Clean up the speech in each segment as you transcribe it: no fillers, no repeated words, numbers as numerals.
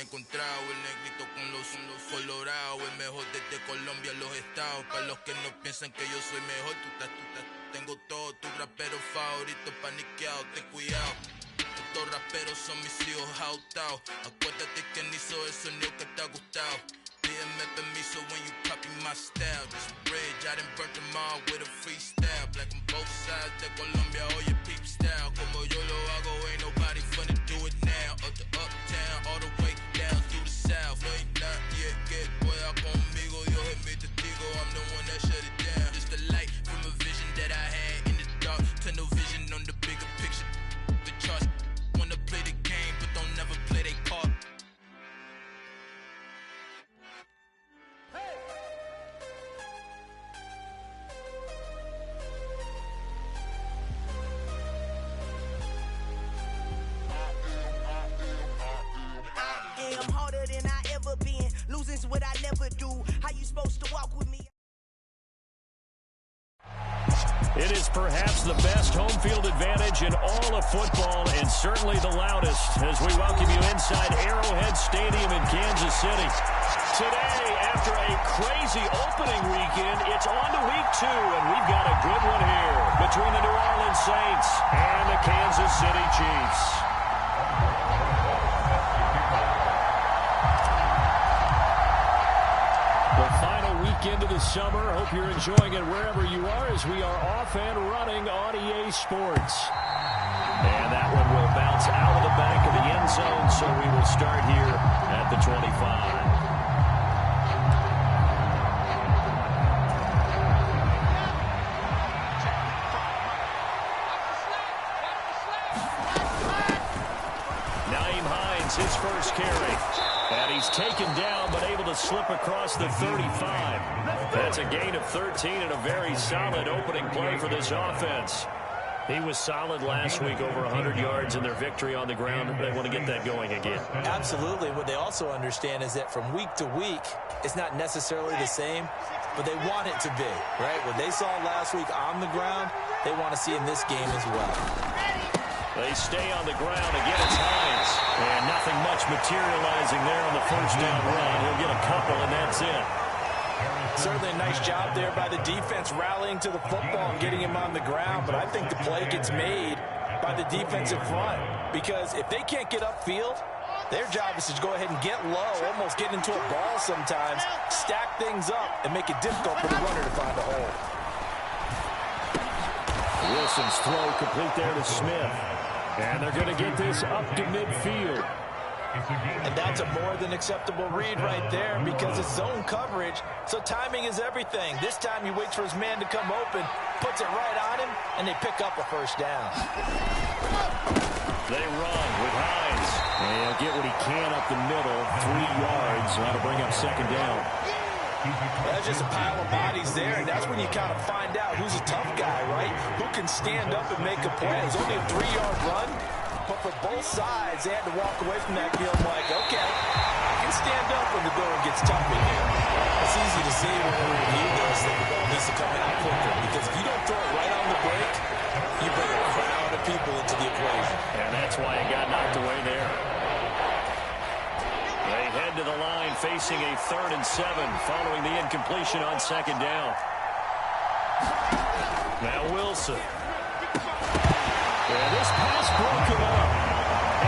encontrado, el negrito con los colorados, el mejor desde Colombia, los estados. Para los que no piensan que yo soy mejor, tengo todo, tu rapero favorito paniqueado, ten cuidado. Estos raperos son mis hijos jautados. Acuérdate que ni hizo el sonido que te ha gustado. Pídeme permiso when you copy my style. This bridge, I done burnt them all with a freestyle. Black on both sides de Colombia, oye peep style. Como yo lo hago, ain't nobody finna do it now. Up to uptown, all the way down through the south. No ain't not yet, get pueda conmigo. Dios es mi testigo, I'm the one that shut it down. Just the light from a vision that I had in the dark. Tunnel vision on the bigger picture. The charts wanna play the game, but don't never play their part. I'm harder than I ever been. Losing's what I never do. How you supposed to walk with me? It is perhaps the best home field advantage in all of football, and certainly the loudest, as we welcome you inside Arrowhead Stadium in Kansas City. Today, after a crazy opening weekend, it's on to week 2, and we've got a good one here between the New Orleans Saints and the Kansas City Chiefs. Into the summer. Hope you're enjoying it wherever you are, as we are off and running on EA Sports. And that one will bounce out of the back of the end zone, so we will start here at the 25. Nyheim Hines, his first carry. And he's taken down, but able to slip across the 35. That's a gain of 13 and a very solid opening play for this offense. He was solid last week, over 100 yards in their victory on the ground. They want to get that going again. Absolutely. What they also understand is that from week to week, it's not necessarily the same, but they want it to be, right? What they saw last week on the ground, they want to see in this game as well. They stay on the ground. Again, it's Hines. And nothing much materializing there on the first down run. He'll get a couple, and that's it. Certainly a nice job there by the defense, rallying to the football and getting him on the ground. But I think the play gets made by the defensive front, because if they can't get upfield, their job is to go ahead and get low, almost get into a ball sometimes, stack things up, and make it difficult for the runner to find a hole. Wilson's throw complete there to Smith. And they're going to get this up to midfield. And that's a more than acceptable read right there, because it's zone coverage, so timing is everything. This time he waits for his man to come open, puts it right on him, and they pick up a first down. They run with Hines. And he'll get what he can up the middle, 3 yards. That'll bring up second down. That's just a pile of bodies there, and that's when you kind of find out who's a tough guy, right? Who can stand up and make a play. It's only a 3-yard run, but for both sides, they had to walk away from that feeling like, okay, I can stand up when the going gets tough in here. It's easy to see when we review this that the ball needs to come out quicker, because if you don't throw it right on the break, you bring a crowd of people into the equation. And that's why it got knocked away there. They head to the line facing a 3rd and 7 following the incompletion on second down. Now Wilson. And this pass broken up.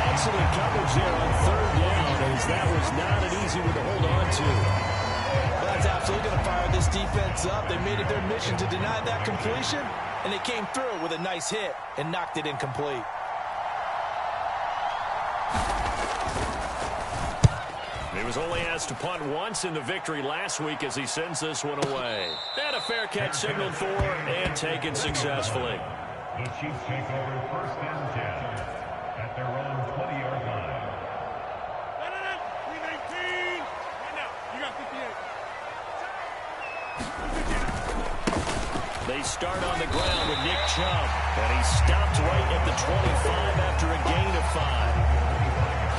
Excellent coverage there on 3rd down, as that was not an easy one to hold on to. Well, that's absolutely going to fire this defense up. They made it their mission to deny that completion, and they came through with a nice hit and knocked it incomplete. He was only asked to punt once in the victory last week, as he sends this one away. And a fair catch signaled for and taken successfully. The Chiefs take over 1st and 10 at their own 20-yard line. Right now. You got 58. They start on the ground with Nick Chubb, and he stopped right at the 25 after a gain of 5.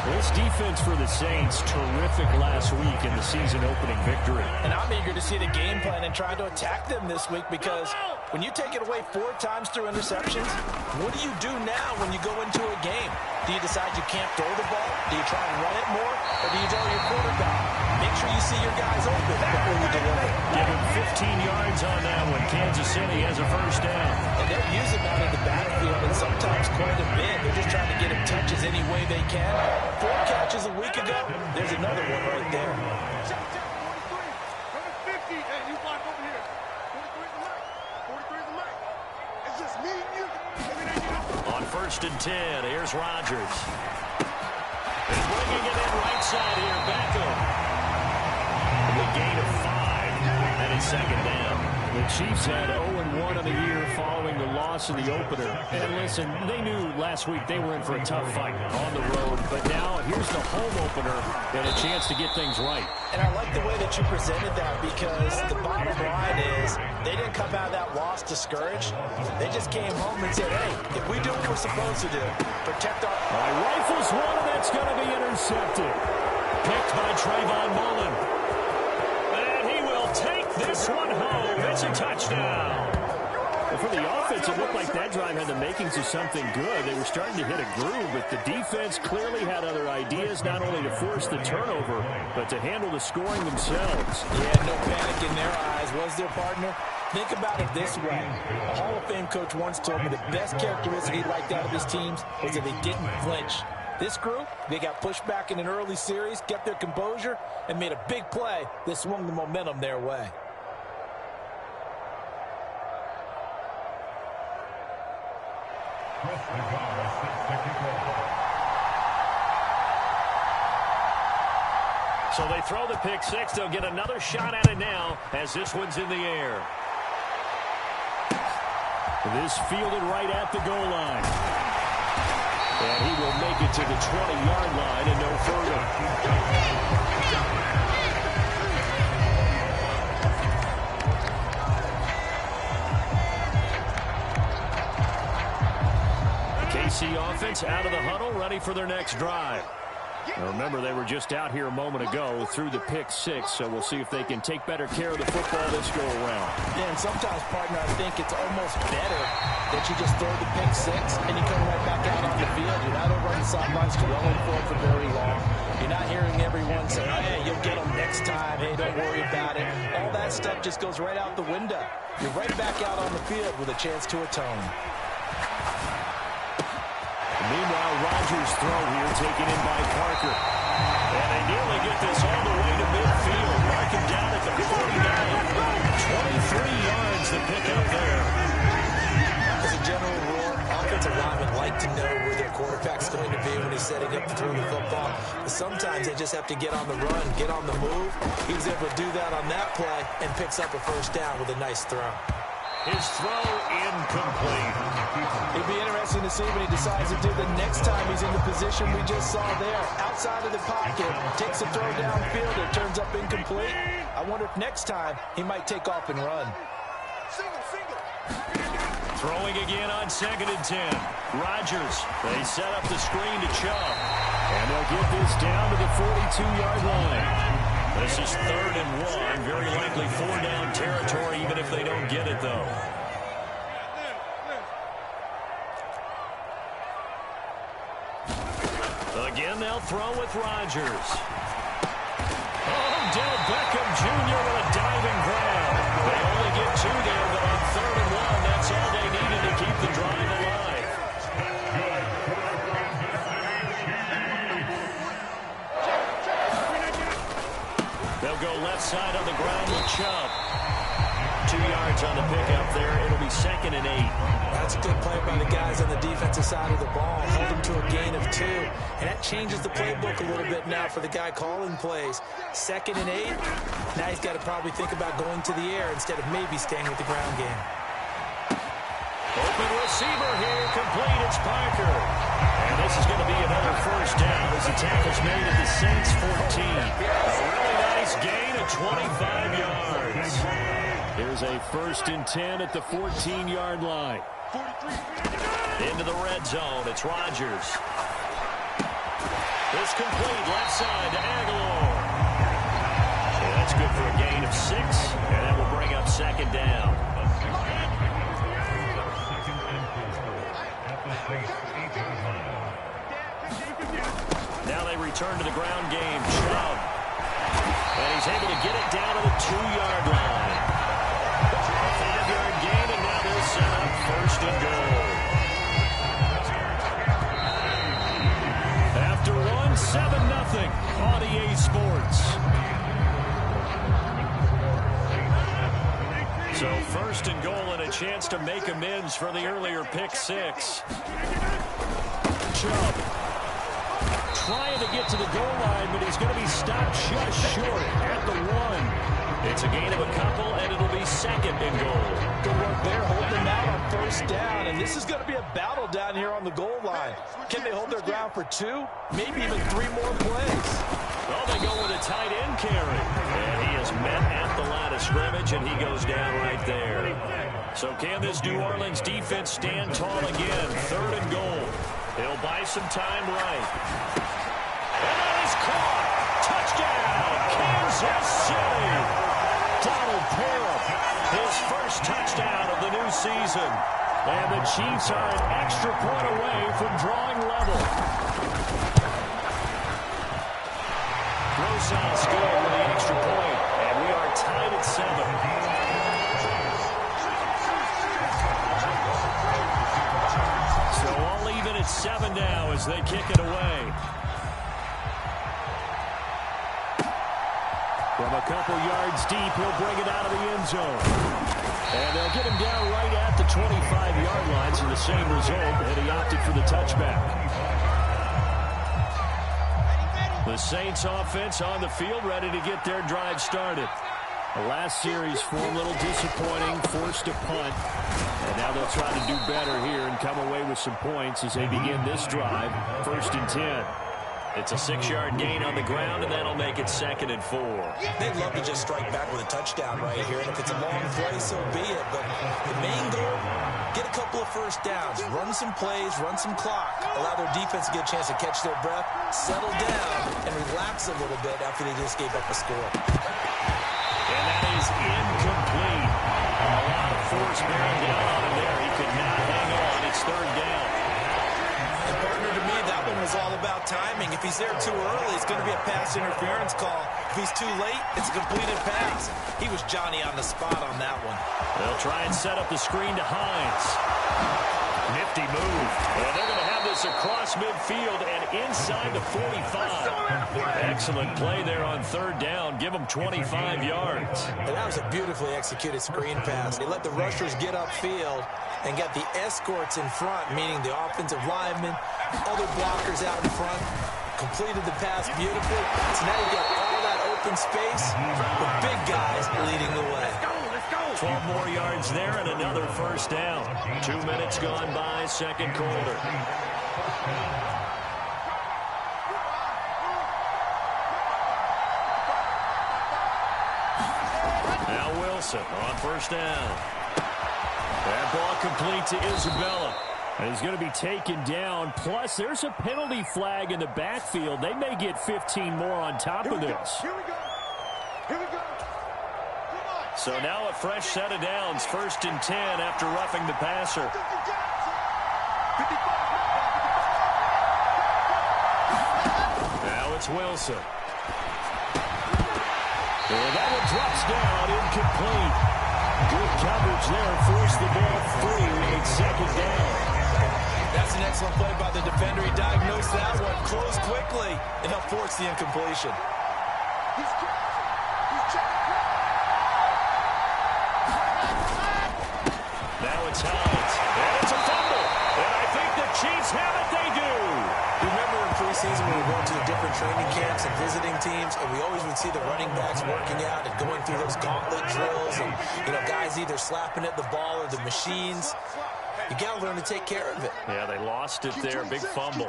This defense for the Saints, terrific last week in the season-opening victory. And I'm eager to see the game plan and try to attack them this week, because When you take it away 4 times through interceptions, what do you do now when you go into a game? Do you decide you can't throw the ball? Do you try and run it more? Or do you tell your quarterback, make sure you see your guys open before you deliver? Give him 15 yards on that one. Kansas City has a first down. And they're using that in the backfield, and sometimes quite a bit. They're just trying to get him touches any way they can. 4 catches a week ago. There's another one right there. On 1st and 10, here's Rodgers. He's bringing it in right side here. Beckham. The gain of 5, and it's 2nd down. The Chiefs had 0-1 on the year following the loss in the opener. And listen, they knew last week they were in for a tough fight on the road. But now here's the home opener and a chance to get things right. And I like the way that you presented that, because the bottom line is they didn't come out of that loss discouraged. They just came home and said, hey, if we do what we're supposed to do, protect our... Rifles one, and that's going to be intercepted. Picked by Trayvon Mullen. And he will take this one home. It's a touchdown. Well, for the offense, it looked like that drive had the makings of something good. They were starting to hit a groove, but the defense clearly had other ideas, not only to force the turnover, but to handle the scoring themselves. Yeah, no panic in their eyes, was their partner? Think about it this way. A Hall of Fame coach once told me the best characteristic he liked out of his teams was that they didn't flinch. This group, they got pushed back in an early series, kept their composure, and made a big play that swung the momentum their way. So they throw the pick 6. They'll get another shot at it now as this one's in the air. This fielded right at the goal line. And he will make it to the 20-yard line and no further. KC offense out of the huddle, ready for their next drive. Now remember, they were just out here a moment ago through the pick 6, so we'll see if they can take better care of the football this go around. Yeah, and sometimes, partner, I think it's almost better that you just throw the pick 6 and you come right back out on the field. You're not over on the sidelines dwelling for very long. You're not hearing everyone say, oh, hey, you'll get them next time. Hey, don't worry about it. All that stuff just goes right out the window. You're right back out on the field with a chance to atone. Meanwhile, Rodgers' throw here taken in by Parker. And they nearly get this all the way to midfield. Mark him down at the 49. 23 yards to pick up there. As a general rule, offensive linemen like to know where their quarterback's going to be when he's setting up to throw the football. But sometimes they just have to get on the run, get on the move. He was able to do that on that play and picks up a first down with a nice throw. His throw incomplete. It'd be interesting to see what he decides to do the next time he's in the position we just saw there. Outside of the pocket, takes a throw downfield, it turns up incomplete. I wonder if next time he might take off and run. Throwing again on 2nd and 10. Rodgers, they set up the screen to Chubb. And they'll get this down to the 42-yard line. This is 3rd and 1. Very likely 4-down territory, even if they don't get it, though. Again, they'll throw with Rodgers. Odell Beckham Jr. with a diving grab. They only get 2 there, but on 3rd and 1, that's all they needed to keep the drive alive. They'll go left side on the ground with Chubb. 2 yards on the pickup there. It'll be 2nd and 8. That's a good play by the guys on the defensive side of the ball. Hold them to a gain of 2. And that changes the playbook a little bit now for the guy calling plays. 2nd and 8. Now he's got to probably think about going to the air instead of maybe staying with the ground game. Open receiver here, complete, it's Parker. And this is going to be another first down as the tackle's made at the Saints 14. A really nice gain of 25 yards. Here's a 1st and 10 at the 14-yard line. Into the red zone, it's Rodgers. This complete, left side to Aguilar. Yeah, that's good for a gain of 6, and that will bring up 2nd down. return to the ground game. Chubb. And he's able to get it down to the 2-yard line. A 5-yard gain, and now they'll set up first and goal. After one, 7-0 on EA Sports. So first and goal and a chance to make amends for the earlier pick six. Chubb trying to get to the goal line, but he's going to be stopped just short at the 1. It's a gain of a couple, and it'll be second and goal. Good work there, holding them out on first down, and this is going to be a battle down here on the goal line. Can they hold their ground for 2, maybe even 3 more plays? Well, they go with a tight end carry, and he is met at the line of scrimmage, and he goes down right there. So can this New Orleans defense stand tall again? Third and goal. He'll buy some time right. And that is caught. Touchdown, Kansas City. Donald Parham, his first touchdown of the new season. And the Chiefs are an extra point away from drawing level. Grosson's good with the extra point, and we are tied at 7. So all even at 7 now as they kick it away. From a couple yards deep, he'll bring it out of the end zone. And they'll get him down right at the 25-yard line, so the same result, and he opted for the touchback. The Saints offense on the field, ready to get their drive started. The last series for a little disappointing, forced a punt. And now they'll try to do better here and come away with some points as they begin this drive, 1st and 10. It's a 6-yard gain on the ground, and that'll make it 2nd and 4. They'd love to just strike back with a touchdown right here, and if it's a long play, so be it. But the main goal, get a couple of first downs, run some plays, run some clock, allow their defense to get a chance to catch their breath, settle down, and relax a little bit after they just gave up a score. And that is incomplete. A lot of force bearing down on him there. He could not hang on. It's 3rd down. And partner, to me, that one was all about timing. If he's there too early, it's going to be a pass interference call. If he's too late, it's a completed pass. He was Johnny on the spot on that one. They'll try and set up the screen to Hines. Nifty move. And they're going to have this across midfield and inside the 45. Excellent play there on 3rd down. Give them 25 yards. And that was a beautifully executed screen pass. They let the rushers get upfield and get the escorts in front, meaning the offensive linemen, other blockers out in front, completed the pass beautifully. So now you've got all that open space with big guys leading the way. 12 more yards there and another 1st down. 2 minutes gone by, 2nd quarter. Now Wilson on 1st down. That ball complete to Isabella. And he's going to be taken down. Plus, there's a penalty flag in the backfield. They may get 15 more on top of this. Here we go. Here we go. So now a fresh set of downs, 1st and 10 after roughing the passer. Now it's Wilson. And that one drops down, incomplete. Good coverage there, forced the ball free, made 2nd down. That's an excellent play by the defender. He diagnosed that one, closed quickly, and helped force the incompletion. Now it's Hines. And it's a fumble. And I think the Chiefs have it. They do. Remember in preseason when we were going to the different training camps and visiting teams, and we always would see the running backs working out and going through those gauntlet drills, and guys either slapping at the ball or the machines. You got to learn to take care of it. Yeah, they lost it there. Big fumble.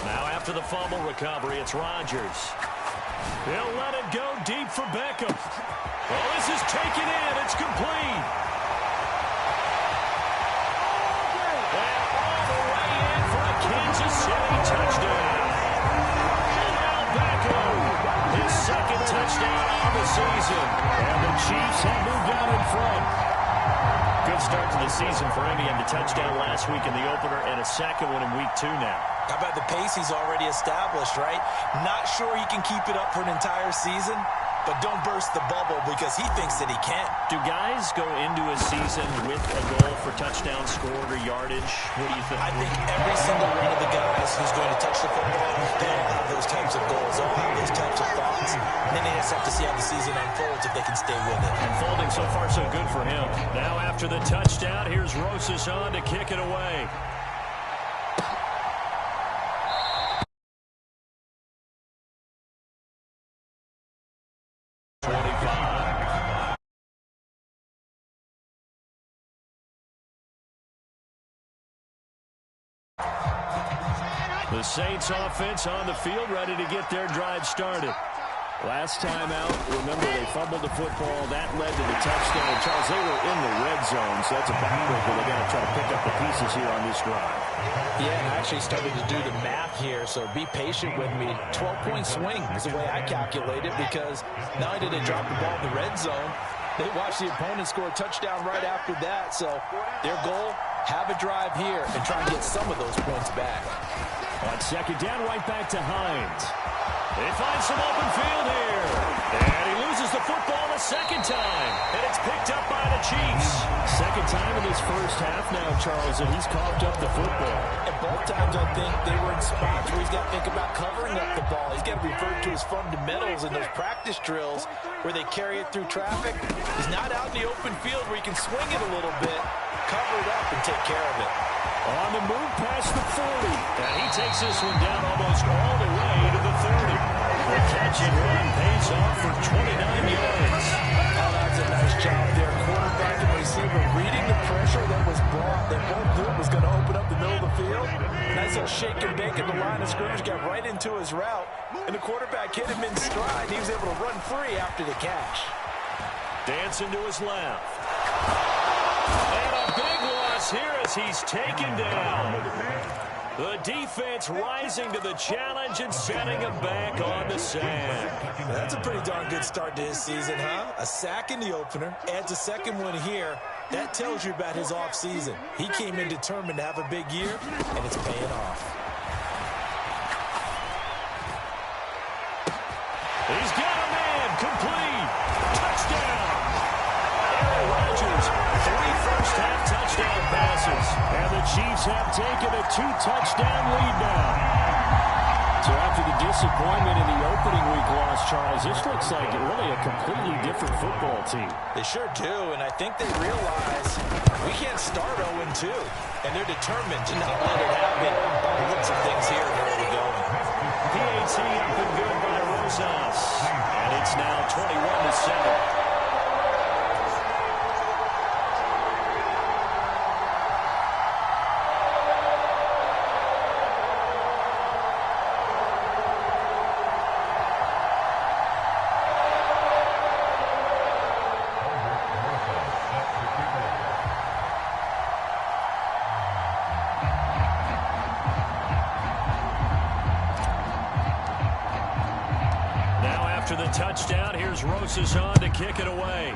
Now after the fumble recovery, it's Rodgers. He'll let it go deep for Beckham. Well, this is taken in. It's complete. And all the way in for a Kansas City touchdown. Odell Beckham, his 2nd touchdown of the season. And the Chiefs have moved out in front. Good start to the season for him. He had the touchdown last week in the opener and a 2nd one in week 2 now. How about the pace he's already established, right? Not sure he can keep it up for an entire season, but don't burst the bubble because he thinks that he can. Do guys go into a season with a goal for touchdown scored or yardage? What do you think? I think every single one of the guys who's going to touch the football, they all have those types of goals. They all have those types of thoughts. And then they just have to see how the season unfolds if they can stay with it. And folding so far so good for him. Now after the touchdown, here's Rosas on to kick it away. The Saints offense on the field, ready to get their drive started. Last time out, remember they fumbled the football. That led to the touchdown. Charles, they were in the red zone, so that's a backbreaker. They're going to try to pick up the pieces here on this drive. Yeah, and I actually started to do the math here, so be patient with me. 12-point swing is the way I calculate it because not only did they drop the ball in the red zone, they watched the opponent score a touchdown right after that. So their goal, have a drive here and try and get some of those points back. On second down, right back to Hines. They find some open field here. And he loses the football a second time. And it's picked up by the Chiefs. Second time in this first half now, Charles, and he's coughed up the football. And both times I think they were in spots where he's got to think about covering up the ball. He's got to refer to his fundamentals in those practice drills where they carry it through traffic. He's not out in the open field where he can swing it a little bit, cover it up, and take care of it. On the move past the 40. And he takes this one down almost all the way to the 30. The catch and run pays off for 29 yards. Oh, that's a nice job there. Quarterback and receiver reading the pressure that was brought. They both knew it was going to open up the middle of the field. Nice little shake and bake at the line of scrimmage. Got right into his route. And the quarterback hit him in stride. He was able to run free after the catch. Dancing to his left. And a big loss here as he's taken down. The defense rising to the challenge and setting him back on the sand. That's a pretty darn good start to his season, huh? A sack in the opener, adds a second one here. That tells you about his offseason. He came in determined to have a big year, and it's paying off. He's got a man, complete. Touchdown. Aaron Rodgers, 3 first-half touchdown passes. And the Chiefs have taken a 2-touchdown lead now. So after the disappointment in the opening week loss, Charles, this looks like really a completely different football team. They sure do, and I think they realize we can't start 0-2. And they're determined to not let it happen by the looks of things here and where we're going. PAT up and good by Rosas. And it's now 21-7. After the touchdown, here's Rosas on to kick it away.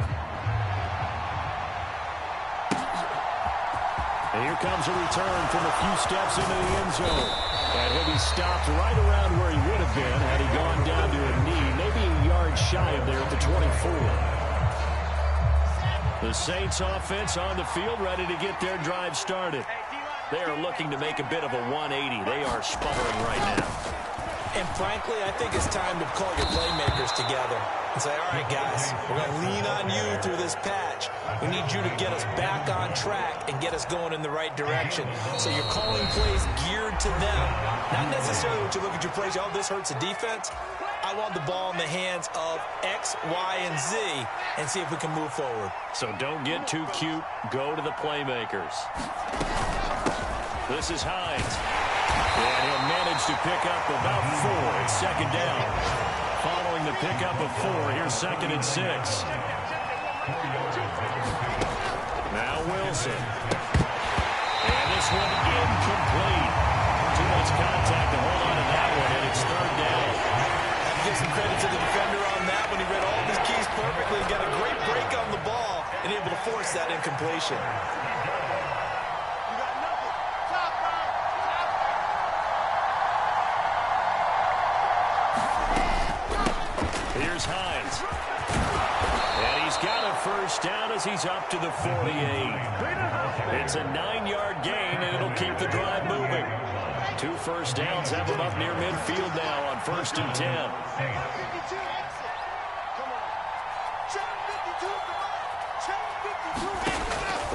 And here comes a return from a few steps into the end zone. And he'll be stopped right around where he would have been had he gone down to a knee, maybe a yard shy of there at the 24. The Saints offense on the field, ready to get their drive started. They are looking to make a bit of a 180. They are sputtering right now. And frankly, I think it's time to call your playmakers together and say, all right, guys, we're going to lean on you through this patch. We need you to get us back on track and get us going in the right direction. So you're calling plays geared to them. Not necessarily what you look at your plays, oh, this hurts the defense. I want the ball in the hands of X, Y, and Z and see if we can move forward. So don't get too cute. Go to the playmakers. This is Hines. And he'll manage to pick up about 4. It's second down. Following the pickup of 4, here's 2nd and 6. Now Wilson. And this one incomplete. Too much contact to hold on to that one, and it's 3rd down. I have to give some credit to the defender on that when he read all of his keys perfectly. Got a great break on the ball and able to force that incompletion. first down as he's up to the 48. It's a 9-yard gain, and it'll keep the drive moving. 2 first downs have him up near midfield now on 1st and 10.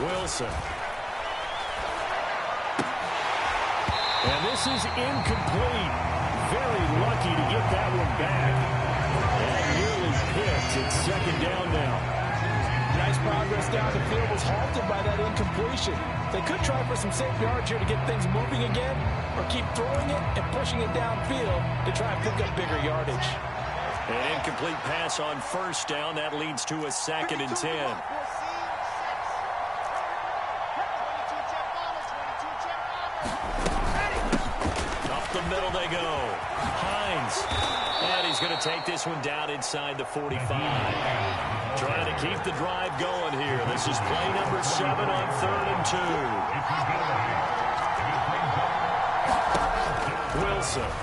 Wilson. And this is incomplete. Very lucky to get that one back. And nearly picked. It's 2nd down now. Nice progress down the field was halted by that incompletion. They could try for some safe yards here to get things moving again, or keep throwing it and pushing it downfield to try and pick up bigger yardage. An incomplete pass on 1st down. That leads to a 2nd and 10. The middle they go. Hines. And he's going to take this one down inside the 45. Trying to keep the drive going here. This is play number 7 on 3rd and 2. Wilson. A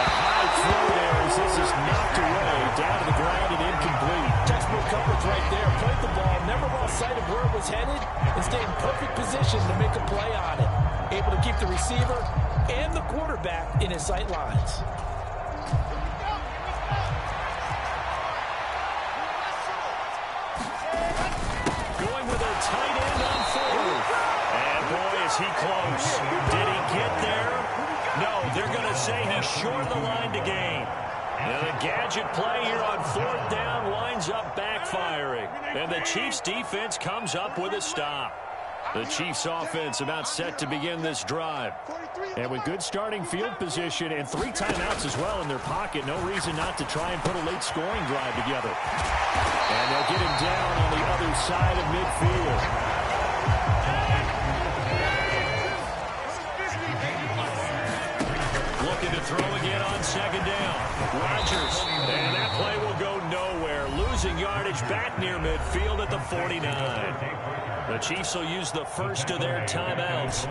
high throw there as this is knocked away. Down to the ground and incomplete. Textbook coverage right there. Played the ball, never lost sight of where it was headed, and stayed in perfect position to make a play on it. Able to keep the receiver and the quarterback in his sight lines. Going with a tight end on 4th. And boy, is he close. Did he get there? No, they're going to say he's short of the line to gain. And the gadget play here on 4th down winds up backfiring. And the Chiefs defense comes up with a stop. The Chiefs offense about set to begin this drive. And with good starting field position and 3 timeouts as well in their pocket, no reason not to try and put a late scoring drive together. And they'll get him down on the other side of midfield. Looking to throw again on 2nd down. Rodgers. And that play will go nowhere. Losing yardage back near midfield at the 49. The Chiefs will use the first of their timeouts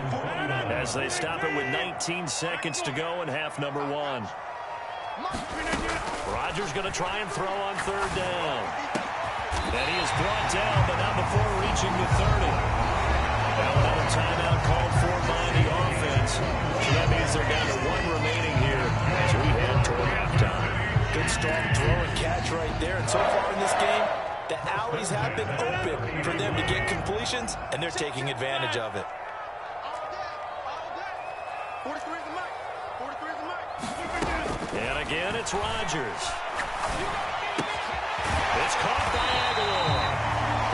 as they stop it with 19 seconds to go in half number 1. Rodgers going to try and throw on 3rd down. And he is brought down, but not before reaching the 30. Now another timeout called for by the offense. So that means they're down to 1 remaining here as we head toward halftime. Good strong throw and catch right there. And so far in this game, the alleys have been open for them to get completions, and they're taking advantage of it. And again, it's Rodgers. It's caught by Aguilar.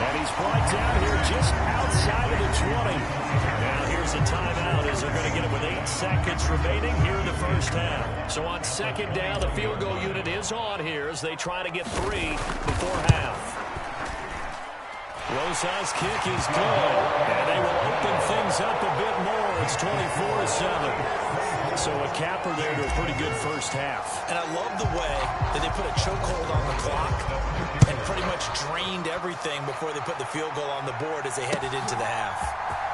And he's brought down here just outside of the 20. Now here's a timeout as they're going to get it with 8 seconds remaining here in the first half. So on 2nd down, the field goal unit is on here as they try to get 3 before half. Rosas' kick is good, and they will open things up a bit more. It's 24-7. So a capper there to a pretty good first half. And I love the way that they put a chokehold on the clock and pretty much drained everything before they put the field goal on the board as they headed into the half.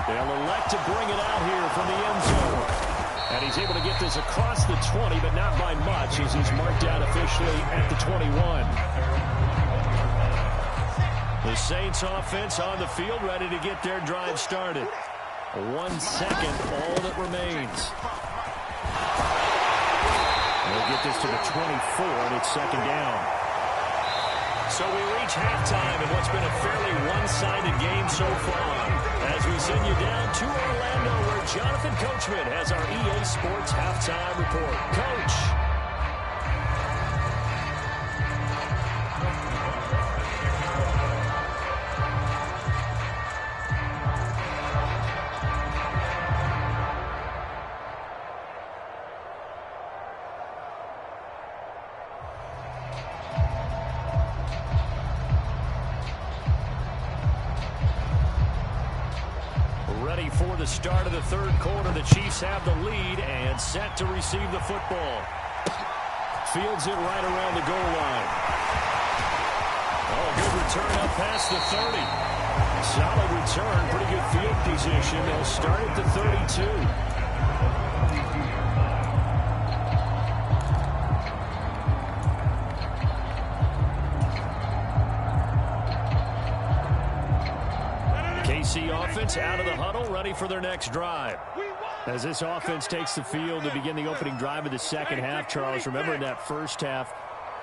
They'll elect to bring it out here from the end zone. And he's able to get this across the 20, but not by much as he's marked out officially at the 21. The Saints offense on the field, ready to get their drive started. 1 second, all that remains. They'll get this to the 24, and it's 2nd down. So we reach halftime in what's been a fairly one-sided game so far. As we send you down to Orlando, where Jonathan Coachman has our EA Sports Halftime Report. Coach. For the start of the 3rd quarter, the Chiefs have the lead and set to receive the football. Fields it right around the goal line. Oh, good return up past the 30. Solid return, pretty good field position. They'll start at the 32. KC offense out of the huddle, ready for their next drive. As this offense takes the field to begin the opening drive of the second half, Charles, remember in that first half,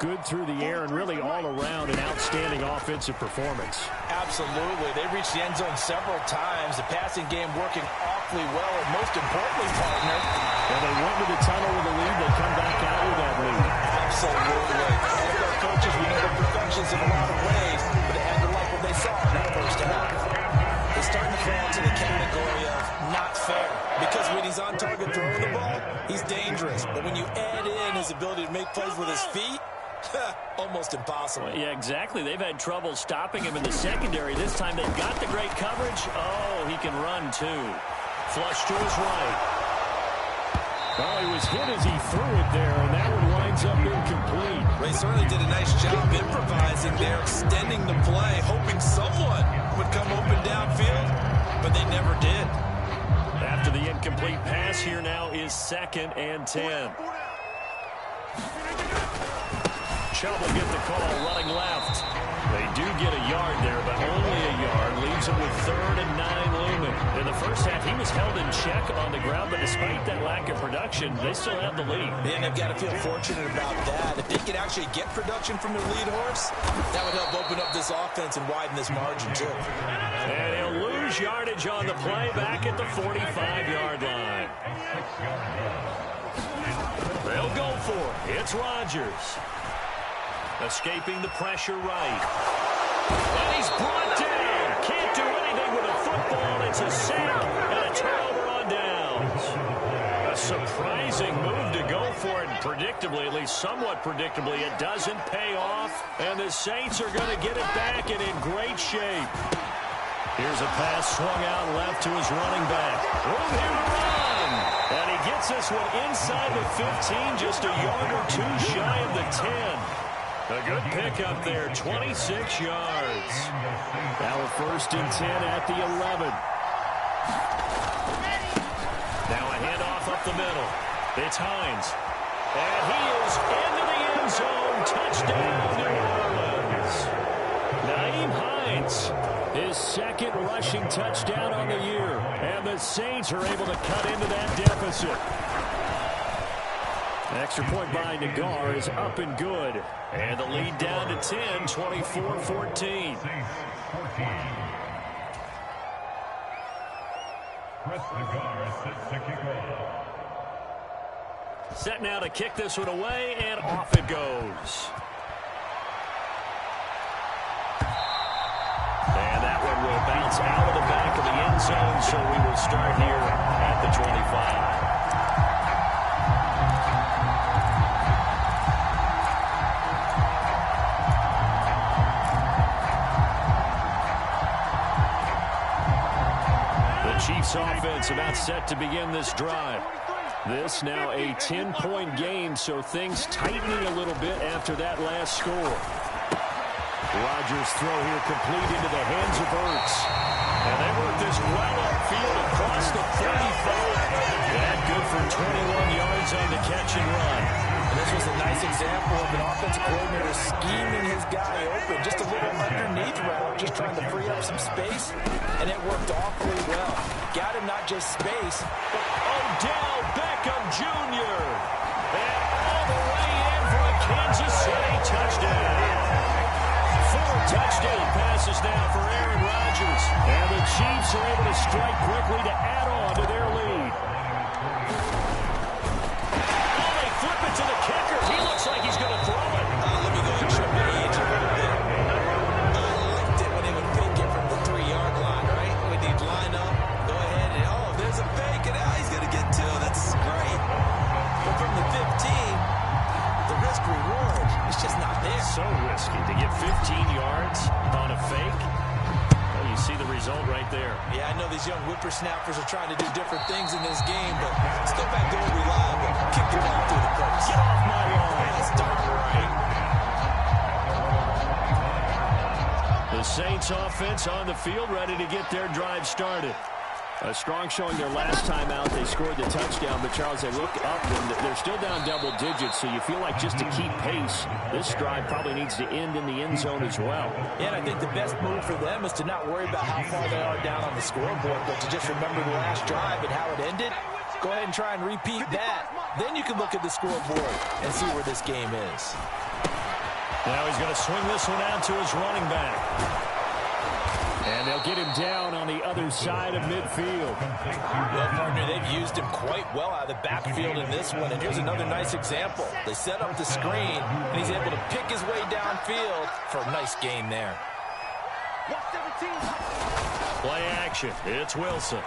good through the air and really all around an outstanding offensive performance. Absolutely. They reached the end zone several times. The passing game working awfully well. And most importantly, partner, when they went to the tunnel with a lead, they come back out with that lead. Absolutely. NFL coaches, we know they're perfections in a lot of ways, but they had to like what they saw in that first half. They're starting to fall into the category of not fair. Because when he's on target throwing the ball, he's dangerous. But when you add in his ability to make plays with his feet, almost impossible. Yeah, exactly. They've had trouble stopping him in the secondary. This time they've got the great coverage. Oh, he can run too. Flush to his right. Oh, he was hit as he threw it there, and that one winds up incomplete. They certainly did a nice job improvising there, extending the play, hoping someone would come open downfield, but they never did. After the incomplete pass, here now is 2nd and 10. Chubb will get the call, running left. They do get a yard there, but only a yard. Leaves them with 3rd and 9 looming. In the first half, he was held in check on the ground, but despite that lack of production, they still have the lead. And they've got to feel fortunate about that. If they can actually get production from their lead horse, that would help open up this offense and widen this margin, too. And he'll lose yardage on the play back at the 45-yard line. They'll go for it. It's Rodgers. Escaping the pressure right. And he's brought down. Can't do anything with a football. It's a sack and a turnover on downs. A surprising move to go for it. Predictably, at least somewhat predictably, it doesn't pay off. And the Saints are going to get it back and in great shape. Here's a pass swung out left to his running back. Room here to run. And he gets this one inside the 15, just a yard or two shy of the 10. A good pickup there, 26 yards. Now a 1st and 10 at the 11. Now a handoff up the middle. It's Hines. And he is into the end zone. Touchdown, New Orleans. Nyheim Hines, his 2nd rushing touchdown on the year. And the Saints are able to cut into that deficit. Extra point by Nagar is up and good. And the lead down to 10, 24-14. Chris Nagar sets to kick off. Set now to kick this one away, and off it goes. And that one will bounce out of the back of the end zone, so we will start here at the 25. Chiefs offense about set to begin this drive. This now a 10-point game, so things tightening a little bit after that last score. Rodgers throw here complete into the hands of Ertz. And they work this well upfield across the 35. That good for 21 yards on the catch and run. And this was a nice example of an offensive coordinator scheming his guy open. Just a little underneath route, just trying to free up some space. And it worked awfully well. Got him not just space, but Odell Beckham Jr. And all the way in for a Kansas City touchdown. 4 touchdown passes now for Aaron Rodgers. And the Chiefs are able to strike quickly to add on to their lead. Oh, they flip it to the kicker. He looks like he's going to throw it. let me go and show my age a little bit. I liked it when they would fake it from the 3-yard line, right? When they'd line up, go ahead, and there's a fake, and he's going to get 2. That's great. But from the 15, the risk-reward is just not there. So risky to get 15 yards on a fake. Well, you see the result right there. Yeah, I know these young whippersnappers are trying to do different things in this game, but let's go back to what we love. Kick the ball through the post. Get off my lawn. That's darn right. The Saints offense on the field ready to get their drive started. A strong showing their last time out. They scored the touchdown, but Charles, they look up and they're still down double digits, so you feel like just to keep pace, this drive probably needs to end in the end zone as well. Yeah, and I think the best move for them is to not worry about how far they are down on the scoreboard, but to just remember the last drive and how it ended. Go ahead and try and repeat that. Then you can look at the scoreboard and see where this game is. Now he's going to swing this one out to his running back. And they'll get him down on the other side of midfield. Well, partner, they've used him quite well out of the backfield in this one. And here's another nice example. They set up the screen, and he's able to pick his way downfield for a nice gain there. Play action. It's Wilson.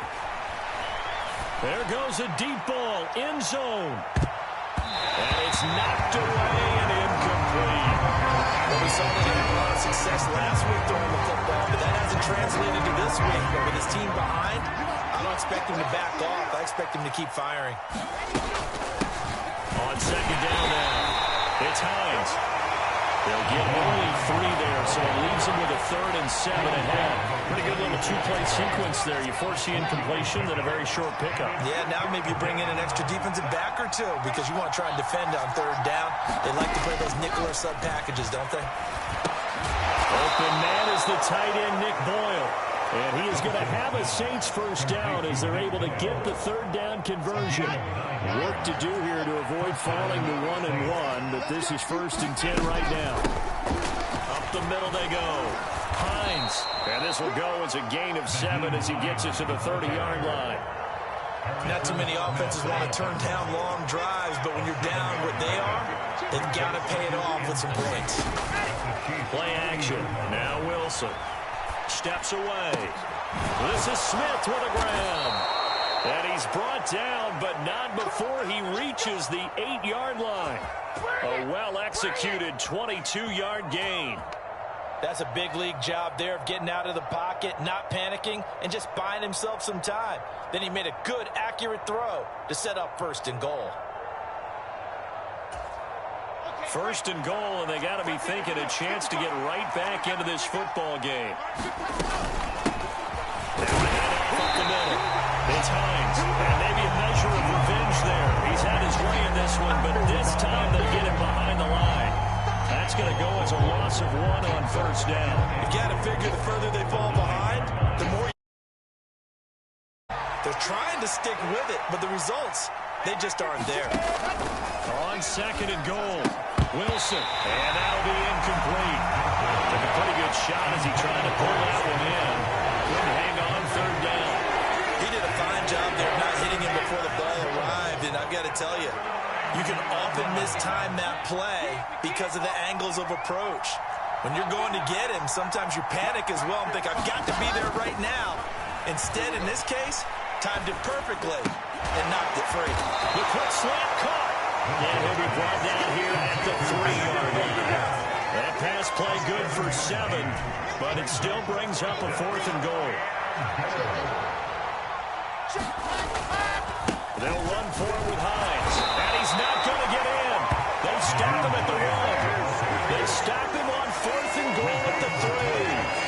There goes a deep ball. End zone. And it's knocked away and incomplete. Well, we saw that he had a lot of success last week throwing the football, but that hasn't translated to this week. But with his team behind, I don't expect him to back off. I expect him to keep firing. On second down now, it's Hines. They'll get only 3 there, so it leaves them with a 3rd and 7 ahead. Pretty good little 2-play sequence there. You force the incompletion, then a very short pickup. Yeah, now maybe you bring in an extra defensive back or two because you want to try and defend on 3rd down. They like to play those nickel or sub packages, don't they? Open man is the tight end, Nick Boyle. And he is going to have a Saints first down as they're able to get the 3rd down conversion. Work to do here to avoid falling to 1-1, but this is 1st and 10 right now. Up the middle they go. Hines. And this will go as a gain of 7 as he gets it to the 30-yard line. Not too many offenses want to turn down long drives, but when you're down what they are, they've got to pay it off with some points. Play action. Now Wilson. Steps away. This is Smith with a grab. And he's brought down, but not before he reaches the 8-yard line. A well-executed 22-yard gain. That's a big league job there of getting out of the pocket, not panicking, and just buying himself some time. Then he made a good, accurate throw to set up 1st and goal. 1st and goal, and they got to be thinking a chance to get right back into this football game. Up the middle. It's Hines. And maybe a measure of revenge there. He's had his way in this one, but this time they get him behind the line. That's going to go as a loss of 1 on 1st down. You got to figure the further they fall behind, the more. They're trying to stick with it, but the results, they just aren't there. On 2nd and goal. Wilson, and that'll be incomplete. Took a pretty good shot as he tried to pull that one in. Couldn't hang on 3rd down. He did a fine job there not hitting him before the ball arrived, and I've got to tell you, you can often mistime that play because of the angles of approach. When you're going to get him, sometimes you panic as well and think, I've got to be there right now. Instead, in this case, timed it perfectly and knocked it free. The quick slant caught. And he'll be brought down here at the 3-yard line. That pass play good for 7, but it still brings up a 4th and goal. They'll run for it with Hines. And he's not going to get in. They stop him at the 1. They stop him on 4th and goal at the 3.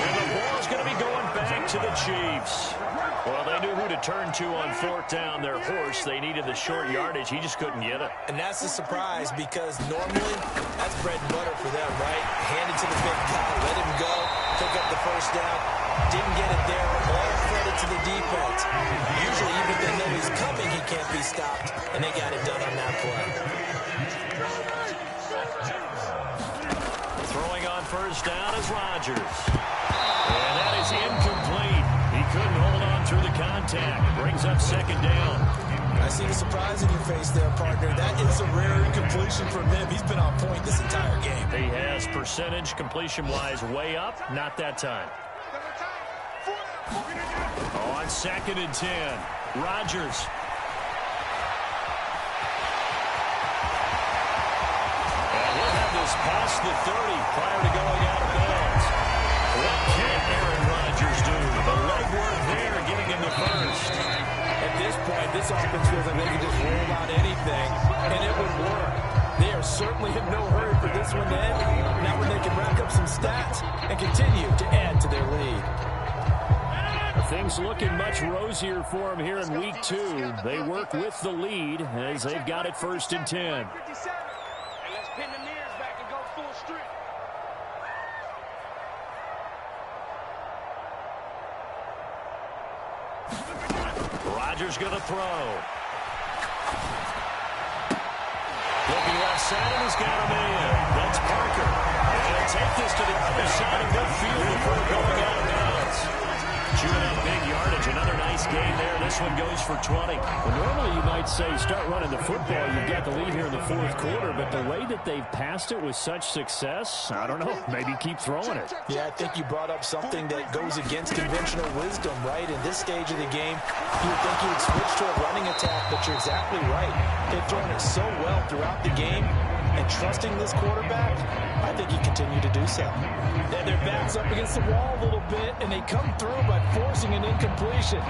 And the ball's going to be going back to the Chiefs. Well, they knew who to turn to on 4th down. Their horse, they needed the short yardage. He just couldn't get it. And that's a surprise because normally that's bread and butter for them, right? Hand it to the big guy, let him go, pick up the 1st down. Didn't get it there. All credit to the defense. Usually, even if they know he's coming, he can't be stopped. And they got it done on that play. Throwing on 1st down is Rodgers. And that is incomplete. He couldn't hold on through the contact. Brings up 2nd down. I see the surprise in your face there, partner. That is a rare incompletion from him. He's been on point this entire game. He has percentage completion-wise way up. Not that time. On 2nd and 10, Rodgers. And he'll have this past the 30 prior to going out of bounds. What can Aaron Rodgers do? The legwork there, getting him the 1st. At this point, this offense feels like they can just roll out anything, and it would work. They are certainly in no hurry for this one to end. Now when they can rack up some stats and continue to add to their lead. Things looking much rosier for them here in week 2. They work with the lead as they've got it 1st and 10. And let's pin the mirrors back and go full strip. Rodgers going to throw. Looking left side, and he's got him in. That's Parker. And he'll take this to the other side of midfield before going out of bounds. Chewing up big yardage. Another nice gain there. This one goes for 20. Well, normally you might say start running the football. You've got the lead here in the 4th quarter, but the way that they've passed it with such success, I don't know, maybe keep throwing it. Yeah, I think you brought up something that goes against conventional wisdom, right? In this stage of the game, you would think you would switch to a running attack, but you're exactly right. They've thrown it so well throughout the game, and trusting this quarterback, I think you continue to do so. And their back's up against the wall a little bit, and they come through by forcing an incompletion.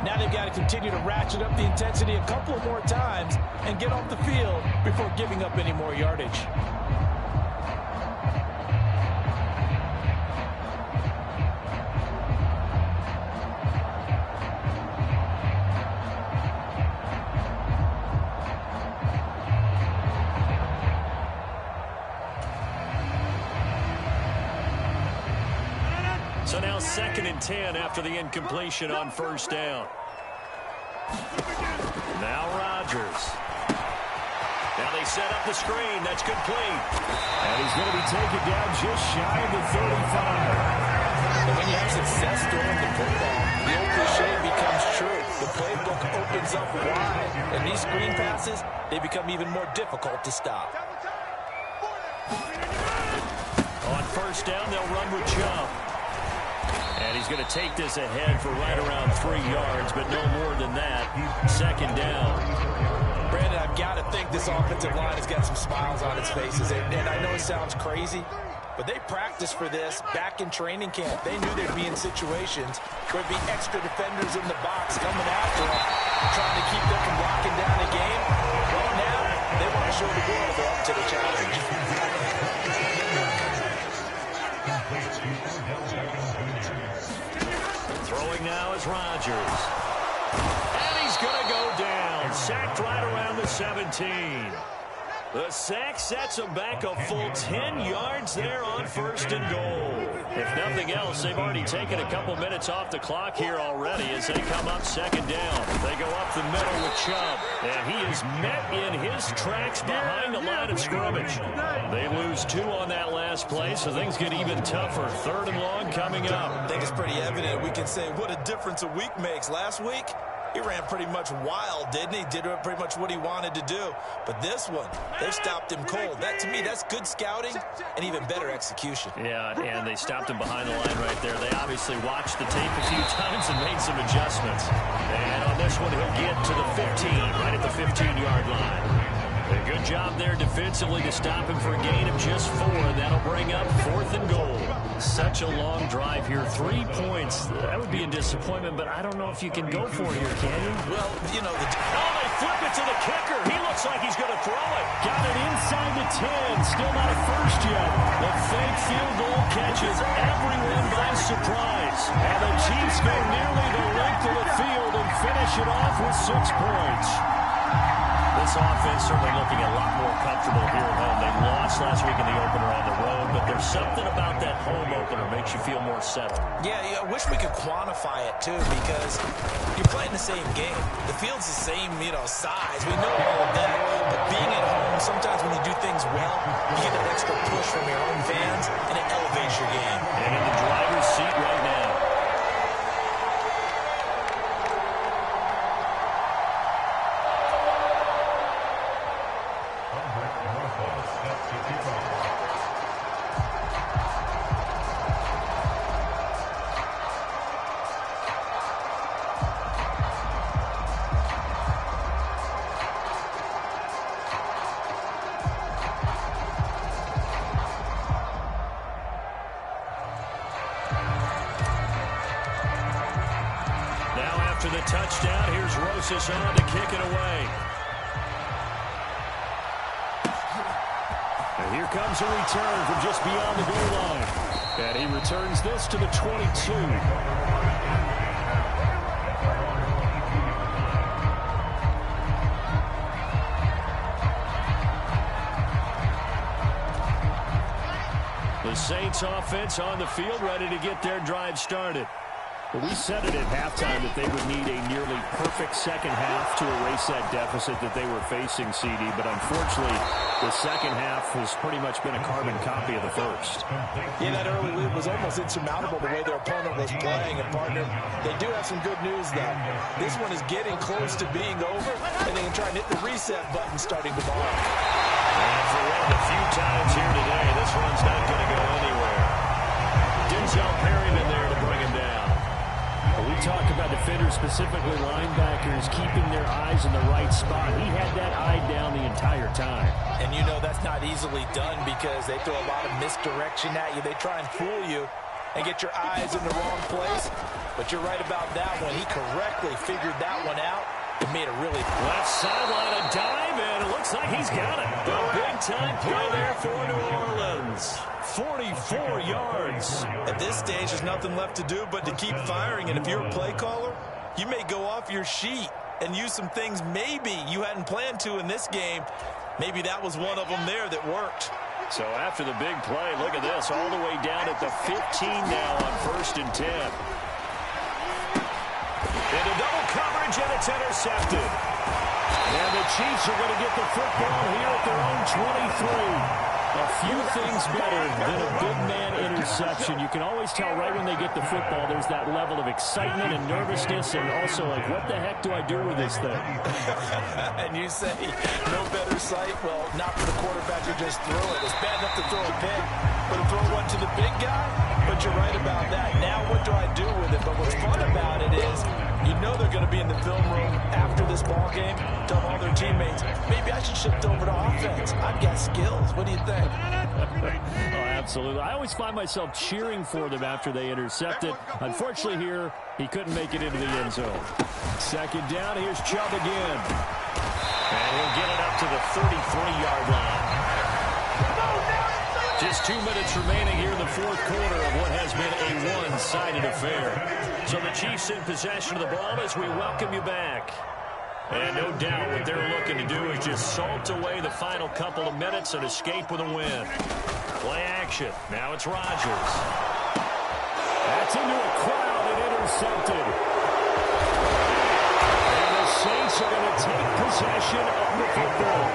Now they've got to continue to ratchet up the intensity a couple more times and get off the field before giving up any more yardage. So now 2nd and 10 after the incompletion on 1st down. Now Rodgers. Now they set up the screen. That's complete. And he's going to be taken down just shy of the 35. And when you have success throwing the football, the old cliche becomes true. The playbook opens up wide, and these screen passes, they become even more difficult to stop. On 1st down, they'll run with Chubb. And he's going to take this ahead for right around 3 yards, but no more than that. 2nd down. Brandon, I've got to think this offensive line has got some smiles on its faces. And I know it sounds crazy, but they practiced for this back in training camp. They knew they'd be in situations where there'd be extra defenders in the box coming after them, trying to keep them from locking down the game. Well, now they want to show the world they're up to the challenge. Throwing now is Rodgers. And he's going to go down. Sacked right around the 17. The sack sets him back a full 10 yards there on 1st and goal. If nothing else, they've already taken a couple minutes off the clock here already as they come up 2nd down. They go up the middle with Chubb, and he is met in his tracks behind the line of scrimmage. They lose 2 on that last play, so things get even tougher. 3rd and long coming up. I think it's pretty evident. We can say what a difference a week makes. Last week, he ran pretty much wild, didn't he? Did pretty much what he wanted to do. But this one, they stopped him cold. That, to me, that's good scouting and even better execution. Yeah, and they stopped him behind the line right there. They obviously watched the tape a few times and made some adjustments. And on this one, he'll get to the 15, right at the 15-yard line. A good job there defensively to stop him for a gain of just 4. That'll bring up 4th and goal. Such a long drive here. 3 points. That would be a disappointment, but I don't know if you can go for it here, can you? Well, you know, they flip it to the kicker. He looks like he's going to throw it. Got it inside the 10. Still not a first yet. The fake field goal catches everyone by surprise. And the Chiefs go nearly the length of the field and finish it off with 6 points. This offense certainly looking a lot more comfortable here at home. They lost last week in the opener on the road, but there's something about that home opener makes you feel more settled. Yeah, I wish we could quantify it, too, because you're playing the same game. The field's the same, size. We know all of that. But being at home, sometimes when you do things well, you get that extra push from your own fans, and it elevates your game. And in the driver's seat right now. After the touchdown, here's Rosas on to kick it away. And here comes a return from just beyond the goal line. And he returns this to the 22. the Saints offense on the field, ready to get their drive started. Well, we said it at halftime that they would need a nearly perfect second half to erase that deficit that they were facing, CD. But unfortunately, the second half has pretty much been a carbon copy of the first. Yeah, that early lead was almost insurmountable the way their opponent was playing. And, partner, they do have some good news, though. This one is getting close to being over, and they can try and hit the reset button starting tomorrow. And for one of the few times here today, this one's not going to go anywhere. Denzel Perryman there to bring him down. We talk about defenders, specifically linebackers, keeping their eyes in the right spot. He had that eye down the entire time. And you know that's not easily done because they throw a lot of misdirection at you. They try and fool you and get your eyes in the wrong place. But you're right about that one. He correctly figured that one out and made a really left sideline, a dive, and it looks like he's got it. The big-time play there for New Orleans. 44 yards. At this stage, there's nothing left to do but to keep firing. And if you're a play caller, you may go off your sheet and use some things maybe you hadn't planned to in this game. Maybe that was one of them there that worked. So after the big play, look at this, all the way down at the 15 now on 1st and 10. Into double coverage, and it's intercepted. And the Chiefs are going to get the football here at their own 23. A few things better than a big man interception. You can always tell right when they get the football, there's that level of excitement and nervousness, and also like, what the heck do I do with this thing? And you say, no better sight? Well, not for the quarterback who just threw it. It's bad enough to throw a pick, but to throw one to the big guy? But you're right about that. Now what do I do with it? But what's fun about it is, you know they're going to be in the film room after this ball game, tell all their teammates, maybe I should shift over to offense. I've got skills. What do you think? Oh, absolutely. I always find myself cheering for them after they intercept it. Unfortunately here, he couldn't make it into the end zone. Second down, here's Chubb again. And he'll get it up to the 33-yard line. Just 2 minutes remaining here in the fourth quarter of what has been a one-sided affair. So the Chiefs in possession of the ball as we welcome you back. And no doubt what they're looking to do is just salt away the final couple of minutes and escape with a win. Play action. Now it's Rodgers. That's into a crowd and intercepted. And the Saints are going to take possession of the football.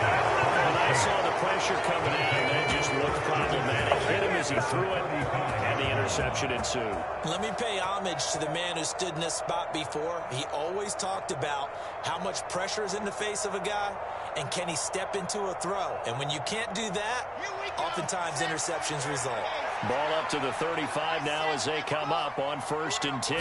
And I saw the pressure coming in, and that just looked problematic. Hit him as he threw it, and the interception ensued. Let me pay homage to the man who stood in this spot before. He always talked about how much pressure is in the face of a guy, and can he step into a throw? And when you can't do that, oftentimes interceptions result. Ball up to the 35 now as they come up on 1st and 10.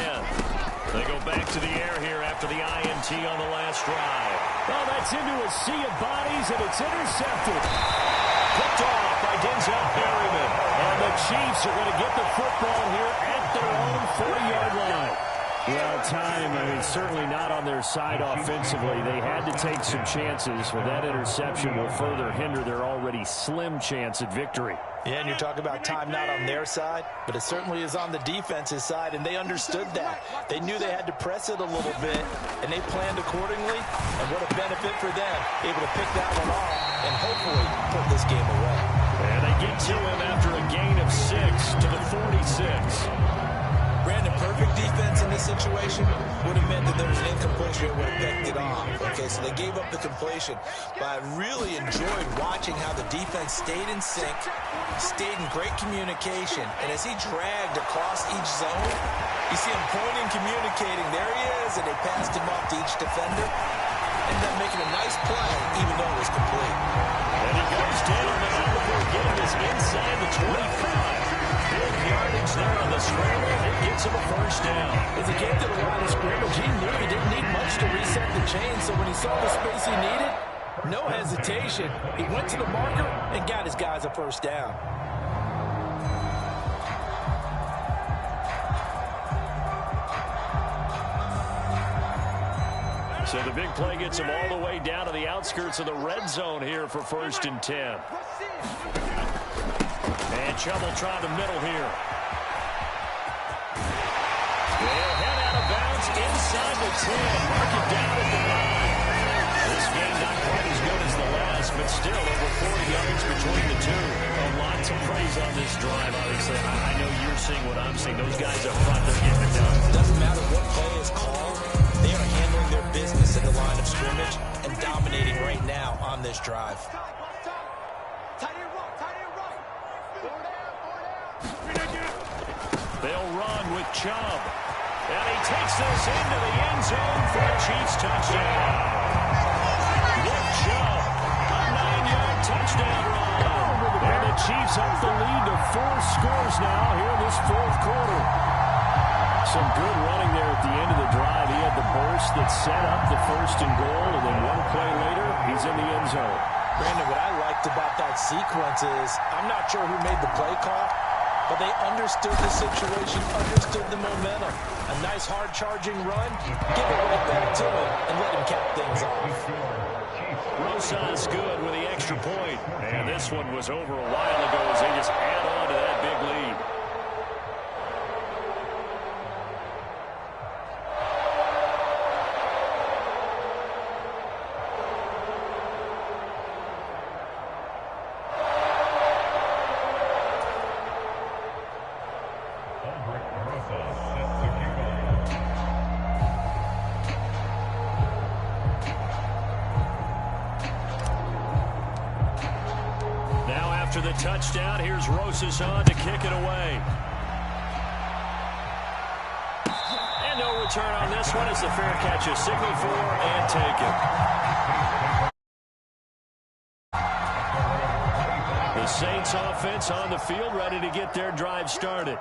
They go back to the air here after the INT on the last drive. Oh, that's into a sea of bodies, and it's intercepted. Picked off by Denzel Perryman. And the Chiefs are going to get the football here at their own 40-yard line. Well, time, certainly not on their side offensively. They had to take some chances, but that interception will further hinder their already slim chance at victory. Yeah, and you're talking about time not on their side, but it certainly is on the defense's side, and they understood that. They knew they had to press it a little bit, and they planned accordingly, and what a benefit for them, able to pick that one off and hopefully put this game away. And they get to him after a gain of 6 to the 46. Brandon, perfect defense in this situation would have meant that there was an incompletion that would have picked it off. Okay, so they gave up the completion. But I really enjoyed watching how the defense stayed in sync, stayed in great communication. And as he dragged across each zone, you see him pointing, communicating. There he is, and they passed him off to each defender. And then making a nice play, even though it was complete. And he goes down, and the number again is inside the 25. Big yardage there on the scramble. It gets him a first down. As he came to the line of scrimmage, he knew he didn't need much to reset the chain. So when he saw the space he needed, no hesitation. He went to the marker and got his guys a first down. So the big play gets him all the way down to the outskirts of the red zone here for 1st and 10. And Chubb will try the middle here. They'll head out of bounds inside the 10. Mark it down at the 9. This This game not quite as good as the last, but still over 40 yards between the two. A lot to praise on this drive, obviously. I know you're seeing what I'm seeing. Those guys up front, they're getting it done. Doesn't matter what play is called. They are handling their business in the line of scrimmage and dominating right now on this drive. They'll run with Chubb. And he takes this into the end zone for a Chiefs touchdown. Nick Chubb, a 9-yard touchdown run. And the Chiefs up the lead to 4 scores now here in this fourth quarter. Some good running there at the end of the drive. He had the burst that set up the first and goal, and then one play later, he's in the end zone. Brandon, what I liked about that sequence is I'm not sure who made the play call, but they understood the situation, understood the momentum. A nice hard-charging run, give it right back to him, and let him cap things off. Rosas good with the extra point. And this one was over a while ago as they just add on to that big lead. After the touchdown, here's Rosas on to kick it away. And no return on this one as the fair catch is signaled for and taken. The Saints offense on the field, ready to get their drive started.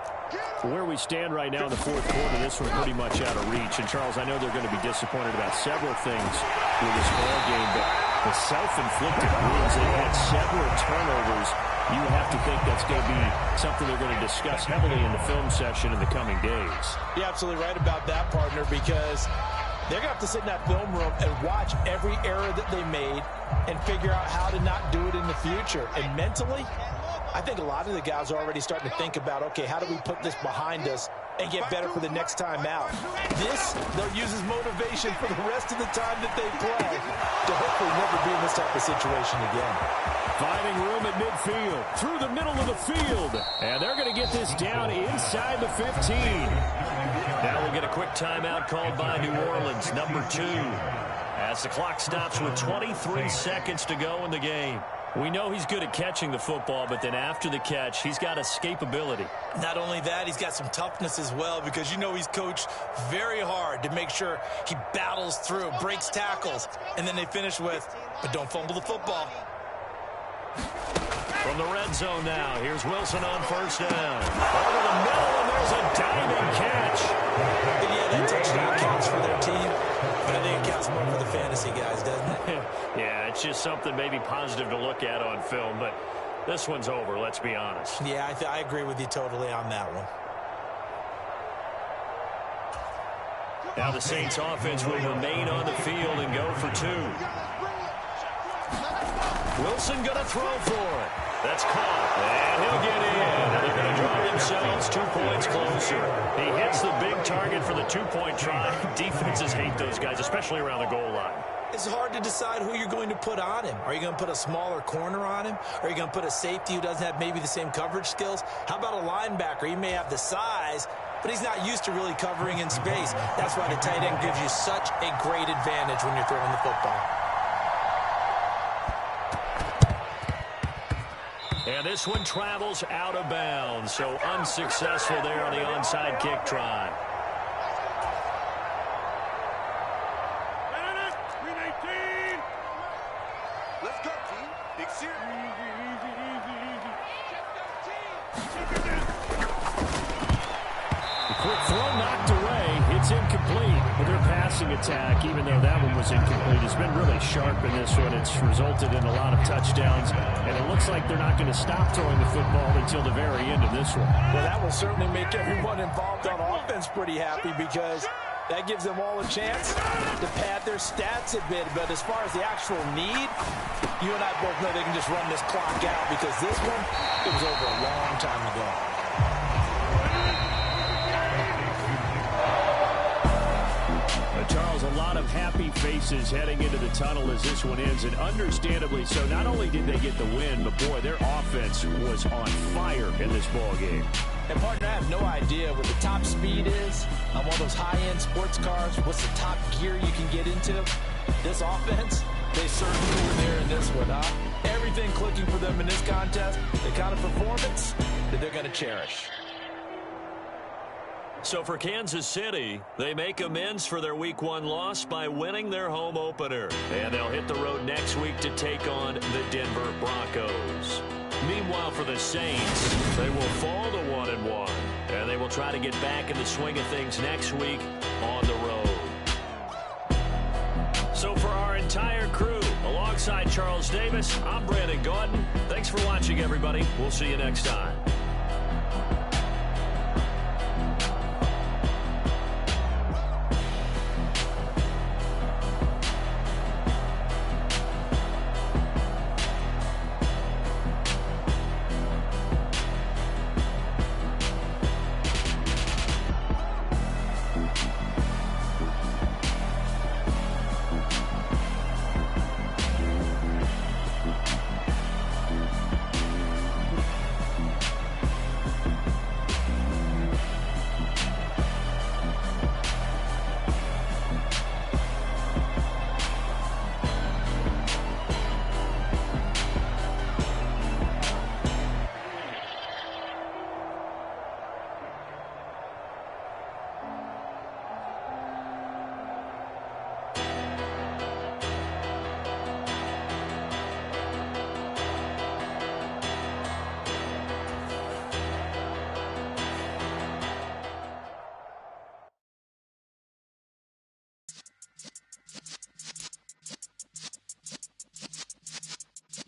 Where we stand right now in the fourth quarter, this one pretty much out of reach. And, Charles, I know they're going to be disappointed about several things with this ball game, but the self-inflicted wounds, they had several turnovers. You have to think that's going to be something they're going to discuss heavily in the film session in the coming days. You're absolutely right about that, partner, because they're going to have to sit in that film room and watch every error that they made and figure out how to not do it in the future. And mentally, I think a lot of the guys are already starting to think about, okay, how do we put this behind us and get better for the next time out? This, they'll use as motivation for the rest of the time that they play to hopefully never be in this type of situation again. Finding room at midfield, through the middle of the field. And they're going to get this down inside the 15. Now we'll get a quick timeout called by New Orleans, number 2. As the clock stops with 23 seconds to go in the game. We know he's good at catching the football, but then after the catch, he's got escapability. Not only that, he's got some toughness as well, because you know he's coached very hard to make sure he battles through, breaks tackles, and then they finish with, but don't fumble the football. From the red zone now, here's Wilson on first down. Over the middle, and there's a diving catch. And yeah, that touchdown counts for their team, but I think it counts more for the fantasy guys, doesn't it? Yeah, it's just something maybe positive to look at on film, but this one's over, let's be honest. Yeah, I agree with you totally on that one. Now the Saints offense will remain on the field and go for 2. Wilson going to throw for it. That's caught. And he'll get in. And they're going to draw themselves 2 points closer. He hits the big target for the 2-point try. Defenses hate those guys, especially around the goal line. It's hard to decide who you're going to put on him. Are you going to put a smaller corner on him? Or are you going to put a safety who doesn't have maybe the same coverage skills? How about a linebacker? He may have the size, but he's not used to really covering in space. That's why the tight end gives you such a great advantage when you're throwing the football. And this one travels out of bounds, so unsuccessful there on the onside kick try. Let's go, team. Big series. The quick throw knocked away. It's incomplete. But their passing attack, even though that one was incomplete, has been really sharp in this one. It's resulted in a lot of touchdowns, and it looks like they're not going to stop throwing the football until the very end of this one. Well, that will certainly make everyone involved on offense pretty happy, because that gives them all a chance to pad their stats a bit. But as far as the actual need, you and I both know they can just run this clock out, because this one, it was over a long time ago. Charles, a lot of happy faces heading into the tunnel as this one ends, and understandably so. Not only did they get the win, but boy, their offense was on fire in this ball game. And partner, I have no idea what the top speed is on one of those high-end sports cars. What's the top gear you can get into? This offense, they certainly were there in this one, huh? Everything clicking for them in this contest, the kind of performance that they're going to cherish. So for Kansas City, they make amends for their Week 1 loss by winning their home opener. And they'll hit the road next week to take on the Denver Broncos. Meanwhile, for the Saints, they will fall to 1-1. And they will try to get back in the swing of things next week on the road. So for our entire crew, alongside Charles Davis, I'm Brandon Gaudin. Thanks for watching, everybody. We'll see you next time.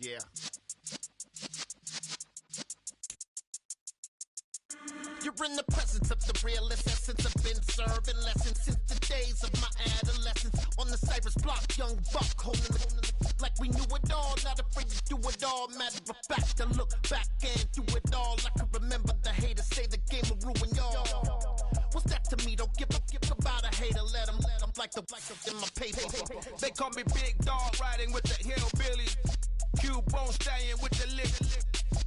Yeah. You're in the presence of the realest essence. I've been serving lessons since the days of my adolescence. On the Cypress block, young buck holding the like we knew it all. Not afraid to do it all. Matter of fact, to look back and do it all. I can remember the haters say the game will ruin y'all. What's that to me? Don't give about a hater. Let them like the in my paper. They call me Big Dog, riding with the hillbillies. Cubone staying with the lick.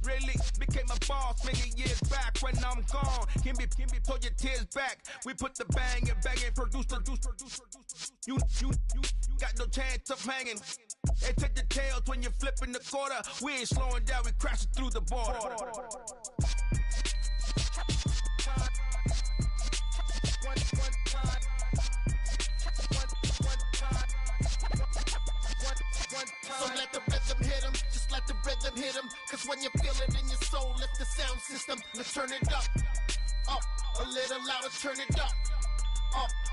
Really became a boss many years back. When I'm gone, can be pull your tears back. We put the bang and produce. You got no chance of hanging. They take the tails when you're flipping the quarter. We ain't slowing down, we crashing through the border. So let the rhythm hit him, just let the rhythm hit him. Cause when you feel it in your soul, lift the sound system. Let's turn it up, a little louder, turn it up,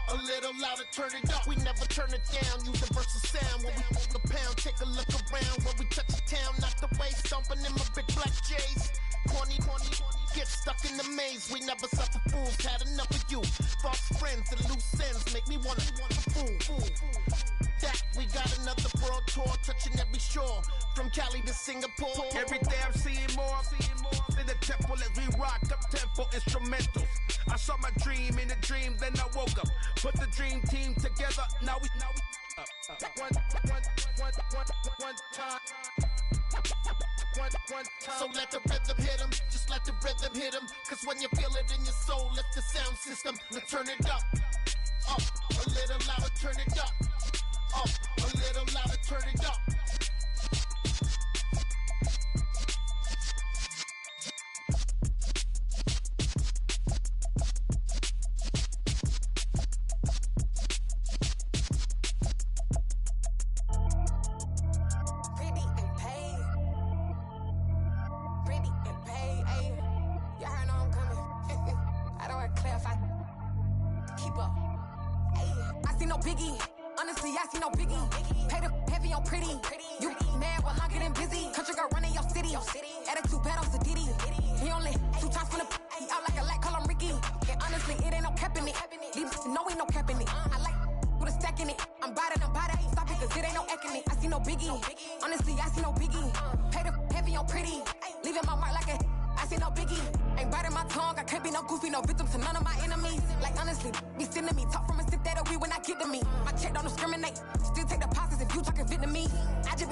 a little louder, turn it up. We never turn it down, universal sound. When we hold the pound, take a look around. When we touch the town, not the way, stomping in my big black J's. Corny, get stuck in the maze. We never suffer fools, had enough of you. False friends and loose ends make me wanna fool. That we got another world tour, touching every shore, from Cali to Singapore. Every day I'm seeing more in the temple as we rock up tempo instrumentals. I saw my dream in a dream, then I woke up. Put the dream team together, now we one time. So let the rhythm hit him, just let the rhythm hit him. Cause when you feel it in your soul, lift the sound system. Let's turn it up, a little louder, turn it up, a little louder, turn it up.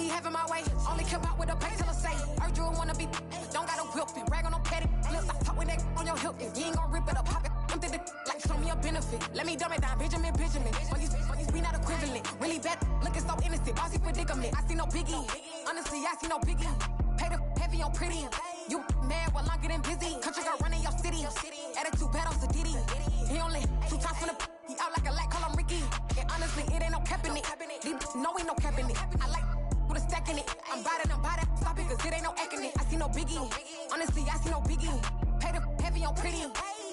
be having my way. Only kept out with a pay till I say. Heard you wanna be, don't got a whip and brag on no petty flips. I talk with that on your hip. If you ain't gon' rip it up, pop it. I'm the like show me a benefit. Let me dumb it down, Benjamin. For you we not equivalent. Really bad, looking so innocent. Bossy predicament. I see no biggie. Honestly, I see no biggie. Pay the heavy on pretty. You mad while I'm getting busy. Country girl running your city. Attitude bad on Sadiddy. He only 2 times from the. He out like a light, call him Ricky. And honestly, it ain't no cap in it. No, ain't no cap in it. I like with a stack in it. I'm biting, stop it, cause it ain't no acting it. I see no biggie. Honestly, I see no biggie. Pay the heavy on pretty.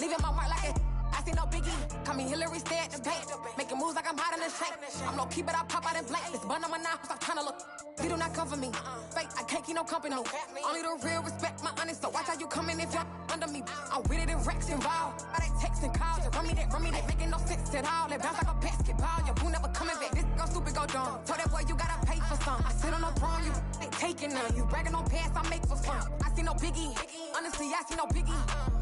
Leaving my mark like it. I see no biggie. Call me Hillary, stay at the bank. Making moves like I'm hiding in shape. I'm low key, but I pop out in blank. This bun on my knife, stop trying to look. They do not come for me. Fake, I can't keep no company. Only the real respect my honest. So watch how you coming if you're under me. I'm with it and Rex involved. I they text and calls. Run me that, making no sense at all. They bounce like a basketball. Your boo never coming back. This go stupid, go dumb. Told that boy you gotta pay for some. I sit on the throne, you ain't taking none. You bragging on past, I make for fun. I see no biggie. Honestly, I see no biggie.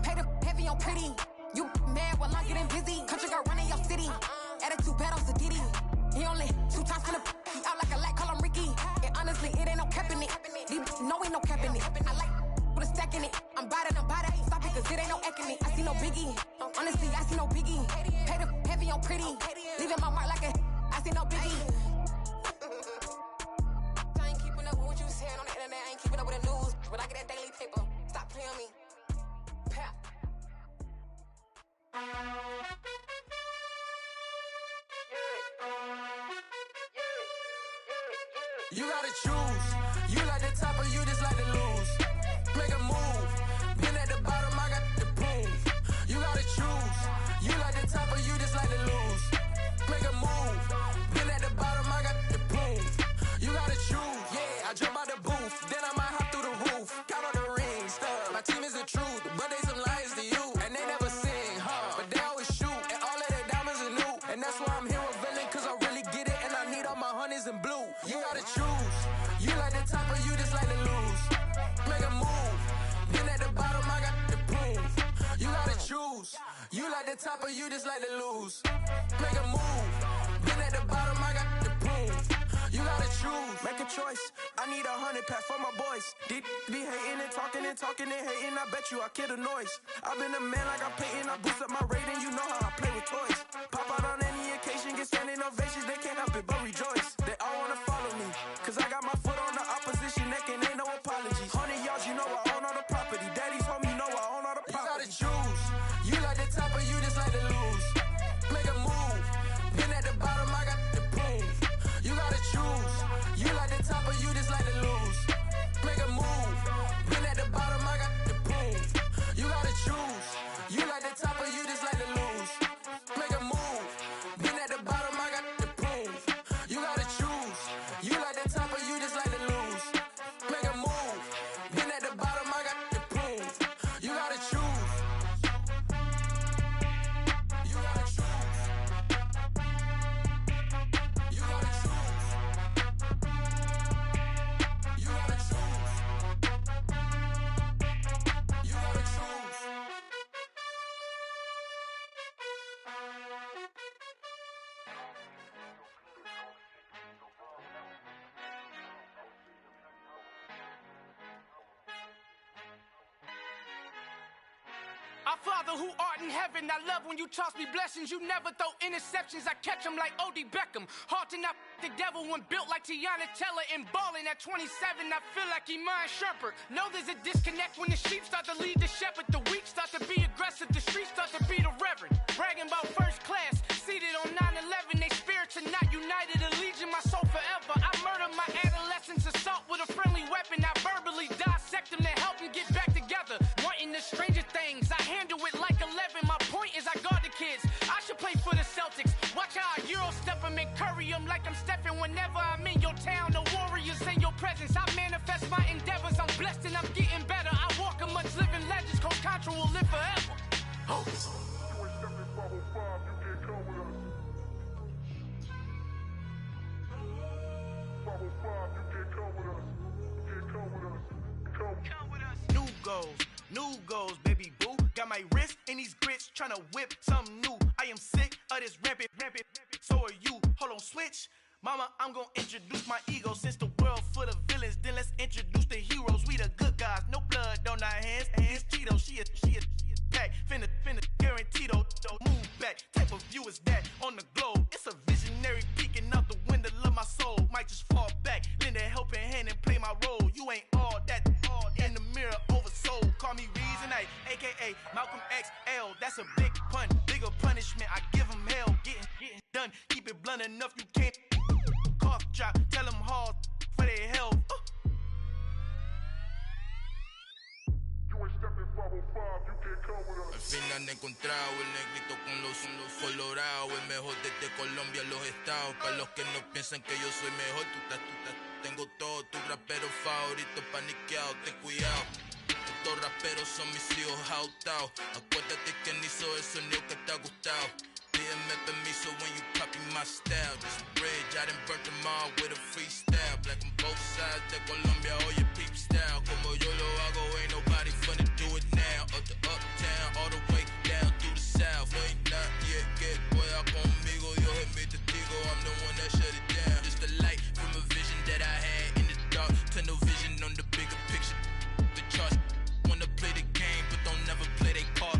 Pay the heavy on pretty. You mad while I'm getting busy. Country girl running your city. Attitude bad on Sadiddy. He only 2 times from the. He out like a light, call him Ricky. And honestly, it ain't no cap in it. No, ain't no cap in it. I like with a stack in it. I'm biting, stop it, cause it ain't no acting it. I see no biggie. Honestly, I see no biggie. Pay the heavy on pretty. Leaving my mark like a. I see no biggie. I ain't keeping up with what you saying on the internet. I ain't keeping up with the news. But I get that daily paper. Stop playing me. Pap. You gotta choose. You like the top or you just like to lose. Make a move. Been at the bottom, I got the proof. You gotta choose. You like the top or you just like to lose. Make a move. Been at the bottom, I got the proof. You gotta choose. Yeah, I jump out the booth. Then I might hop through the roof. Count on the ring, stuff. My team is the truth, but they some liars to you. And they never sing, but they always shoot. And all of their diamonds are new. And that's why I'm here with villain, cause I really get it. And I need all my honeys in blue. You gotta choose. You like the top or you just like to lose. Make a move. Been at the bottom, I got the proof. You gotta choose. You like the top or you just like to lose. Make a move. Been at the bottom, I got the proof. You gotta choose. Make a choice. I need 100 pack for my boys. Deep be hating and talking and hating. I bet you I kill the noise. I've been a man like I'm Peyton. I boost up my rating. You know how I play with toys. Pop out on any occasion, get standing ovations. They can't help it but rejoice. They all wanna follow me, cause I got my foot on the opposition neck and ain't no apologies. 100 yards, you know I own all the property. Daddy's home, you know I own all the property. You gotta choose. You like the top or you just like to lose. Make a move. Been at the bottom, I got the proof. You gotta choose. You like the top or you just like to lose. Make a move. Been at the bottom, I got the proof. You gotta choose. You like the top or you just like to lose. Make a move. Been at the bottom, I got the proof. You gotta choose. You like the top or you just like to lose. Make a move. Been at the bottom, I got the proof. You gotta choose. You gotta choose. You gotta choose. You gotta choose. You gotta choose. Our Father who art in heaven, I love when you toss me blessings. You never throw interceptions, I catch them like O.D. Beckham. Hard to not the devil when built like Tiana Teller and balling at 27. I feel like Iman Shumpert. Know there's a disconnect when the sheep start to lead the shepherd. The weak start to be aggressive, the streets start to be the reverend. Bragging about first class, seated on 9/11. They spirits are not united, allegiance my soul forever. I murder my adolescence, assault with a friendly weapon. I verbally dissect them to help them get back together. Wanting the stranger things, I handle it like 11. My point is I guard the kids. I should play for the Celtics. Watch how I Euro step them and curry them like I'm stepping. Whenever I'm in your town, the Warriors in your presence. I manifest my endeavors. I'm blessed and I'm getting better. I walk amongst living legends. Coach Contra will live forever. Oh. New goals, baby boo. Got my wrist in these grits, tryna whip something new. I am sick of this rampant. So are you. Hold on, switch Mama, I'm gonna introduce my ego. Since the world full of villains, then let's introduce the heroes. We the good guys, no blood on our hands. Hands Cheeto, she a pack. Finna guarantee don't move back. Type of view is that on the globe? It's a visionary peeking out the window of my soul. Might just fall back, lend a helping hand and play my role. You ain't all that in the mirror oversold. Call me Reason A, aka Malcolm XL. That's a big pun, bigger punishment. I give him hell, getting done. Keep it blunt enough, you can't cough drop. Tell them hard for their health. Al final he encontrado el negrito con los colorados, el mejor desde Colombia, los estados. Para los que no piensan que yo soy mejor, tú estás, tengo todo, tu rapero favorito paniqueado, ten cuidado. Estos raperos son mis hijos jautados. Acuérdate que ni hizo el sonido que te ha gustado. Pídeme permiso when you copy my style. This bridge, I done burnt them all with a freestyle. Black on both sides de Colombia, oye peep style. Como yo lo hago, ain't nobody finna do it now. Up to uptown, all the way down through the south. No ain't not yet, que pueda conmigo. Dios es mi testigo, I'm the one that shut it down. Just the light from a vision that I had in the dark. Tunnel vision on the bigger picture. The charts wanna play the game, but don't never play their part.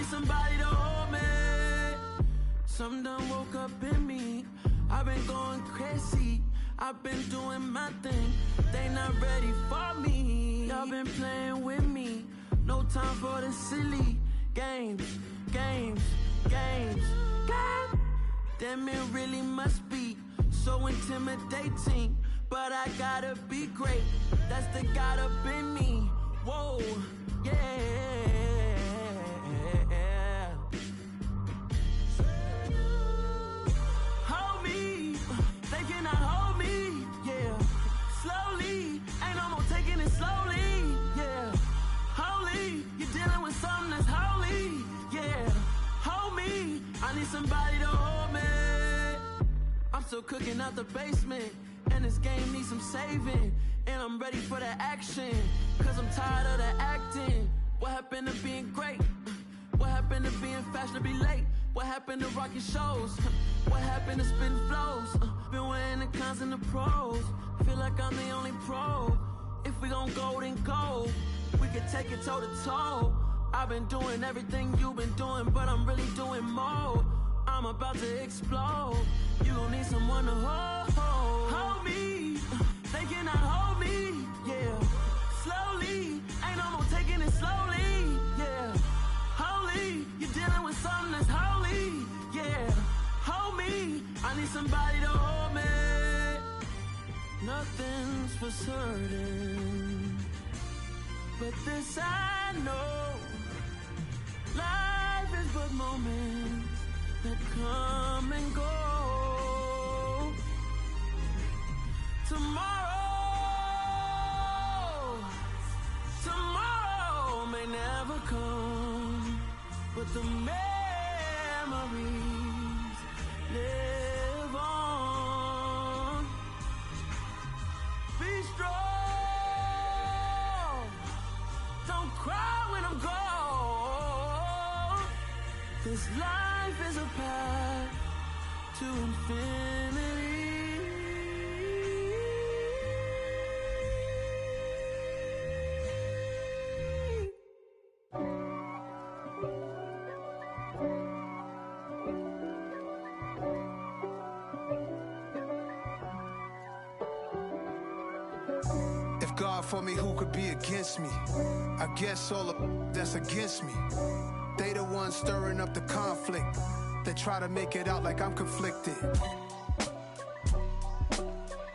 Somebody to hold me. Something done woke up in me. I've been going crazy. I've been doing my thing. They not ready for me. Y'all been playing with me. No time for the silly games. Damn, it really must be so intimidating. But I gotta be great. That's the God up in me. Whoa, yeah. Somebody to hold me. I'm still cooking out the basement, and this game needs some saving. And I'm ready for the action, cause I'm tired of the acting. What happened to being great? What happened to being fashionably late? What happened to rocking shows? What happened to spitting flows? Been wearing the cons and the pros. Feel like I'm the only pro. If we gon' go, then go. We could take it toe to toe. I've been doing everything you've been doing, but I'm really doing more. I'm about to explode. You gon' need someone to hold me. They cannot hold me, yeah. Slowly, ain't no more taking it slowly, yeah. Holy, you're dealing with something that's holy, yeah. Hold me, I need somebody to hold me. Nothing's for certain, but this I know. Life is but moments that come and go. Tomorrow may never come, but the memories live on. Be strong, don't cry when I'm gone. This life is a path to infinity. If God for me, who could be against me? I guess all of that's against me. They the ones stirring up the conflict. They try to make it out like I'm conflicted.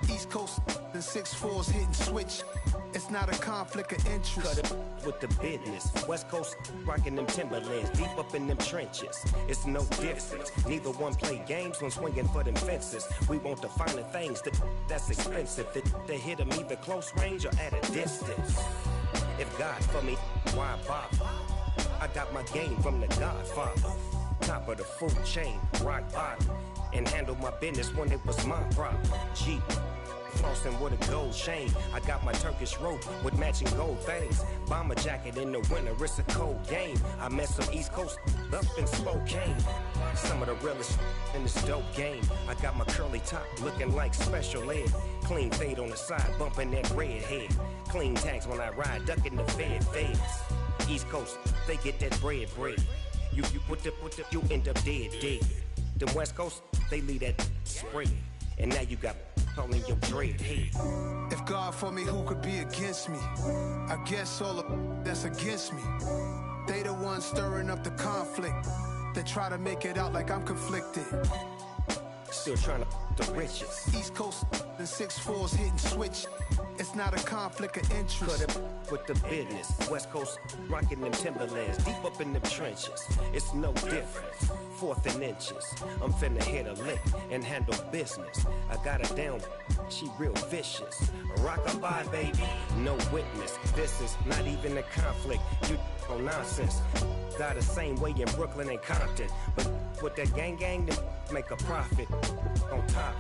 East Coast and 6'4's hitting switch. It's not a conflict of interest. Cut it with the business. West Coast rocking them Timberlands, deep up in them trenches. It's no difference. Neither one play games when swinging for them fences. We want the finer things that's expensive. They hit them either close range or at a distance. If God for me, why bother? I got my game from the Godfather. Top of the food chain, rock bottom. And handle my business when it was my problem. Jeep. Flossing with a gold chain. I got my Turkish rope with matching gold things. Bomber jacket in the winter, it's a cold game. I met some East Coast up in Spokane. Some of the realest in this dope game. I got my curly top looking like special ed. Clean fade on the side, bumping that red head. Clean tags when I ride, ducking the feds. East Coast, they get that bread. You you end up dead. Them West Coast, they leave that spread. And now you got all in your dread head. If God for me, who could be against me? I guess all of that's against me. They the ones stirring up the conflict. They try to make it out like I'm conflicted. Still trying to the riches. East Coast and 6'4's hitting switch. It's not a conflict of interest. Cut it with the business. West Coast rocking them Timberlands, deep up in them trenches. It's no difference. 4th and inches. I'm finna hit a lick and handle business. I got her down, she real vicious. Rock-a-bye, baby, no witness. This is not even a conflict. You on nonsense. Got the same way in Brooklyn and Compton. But with that gang, then make a profit. On top,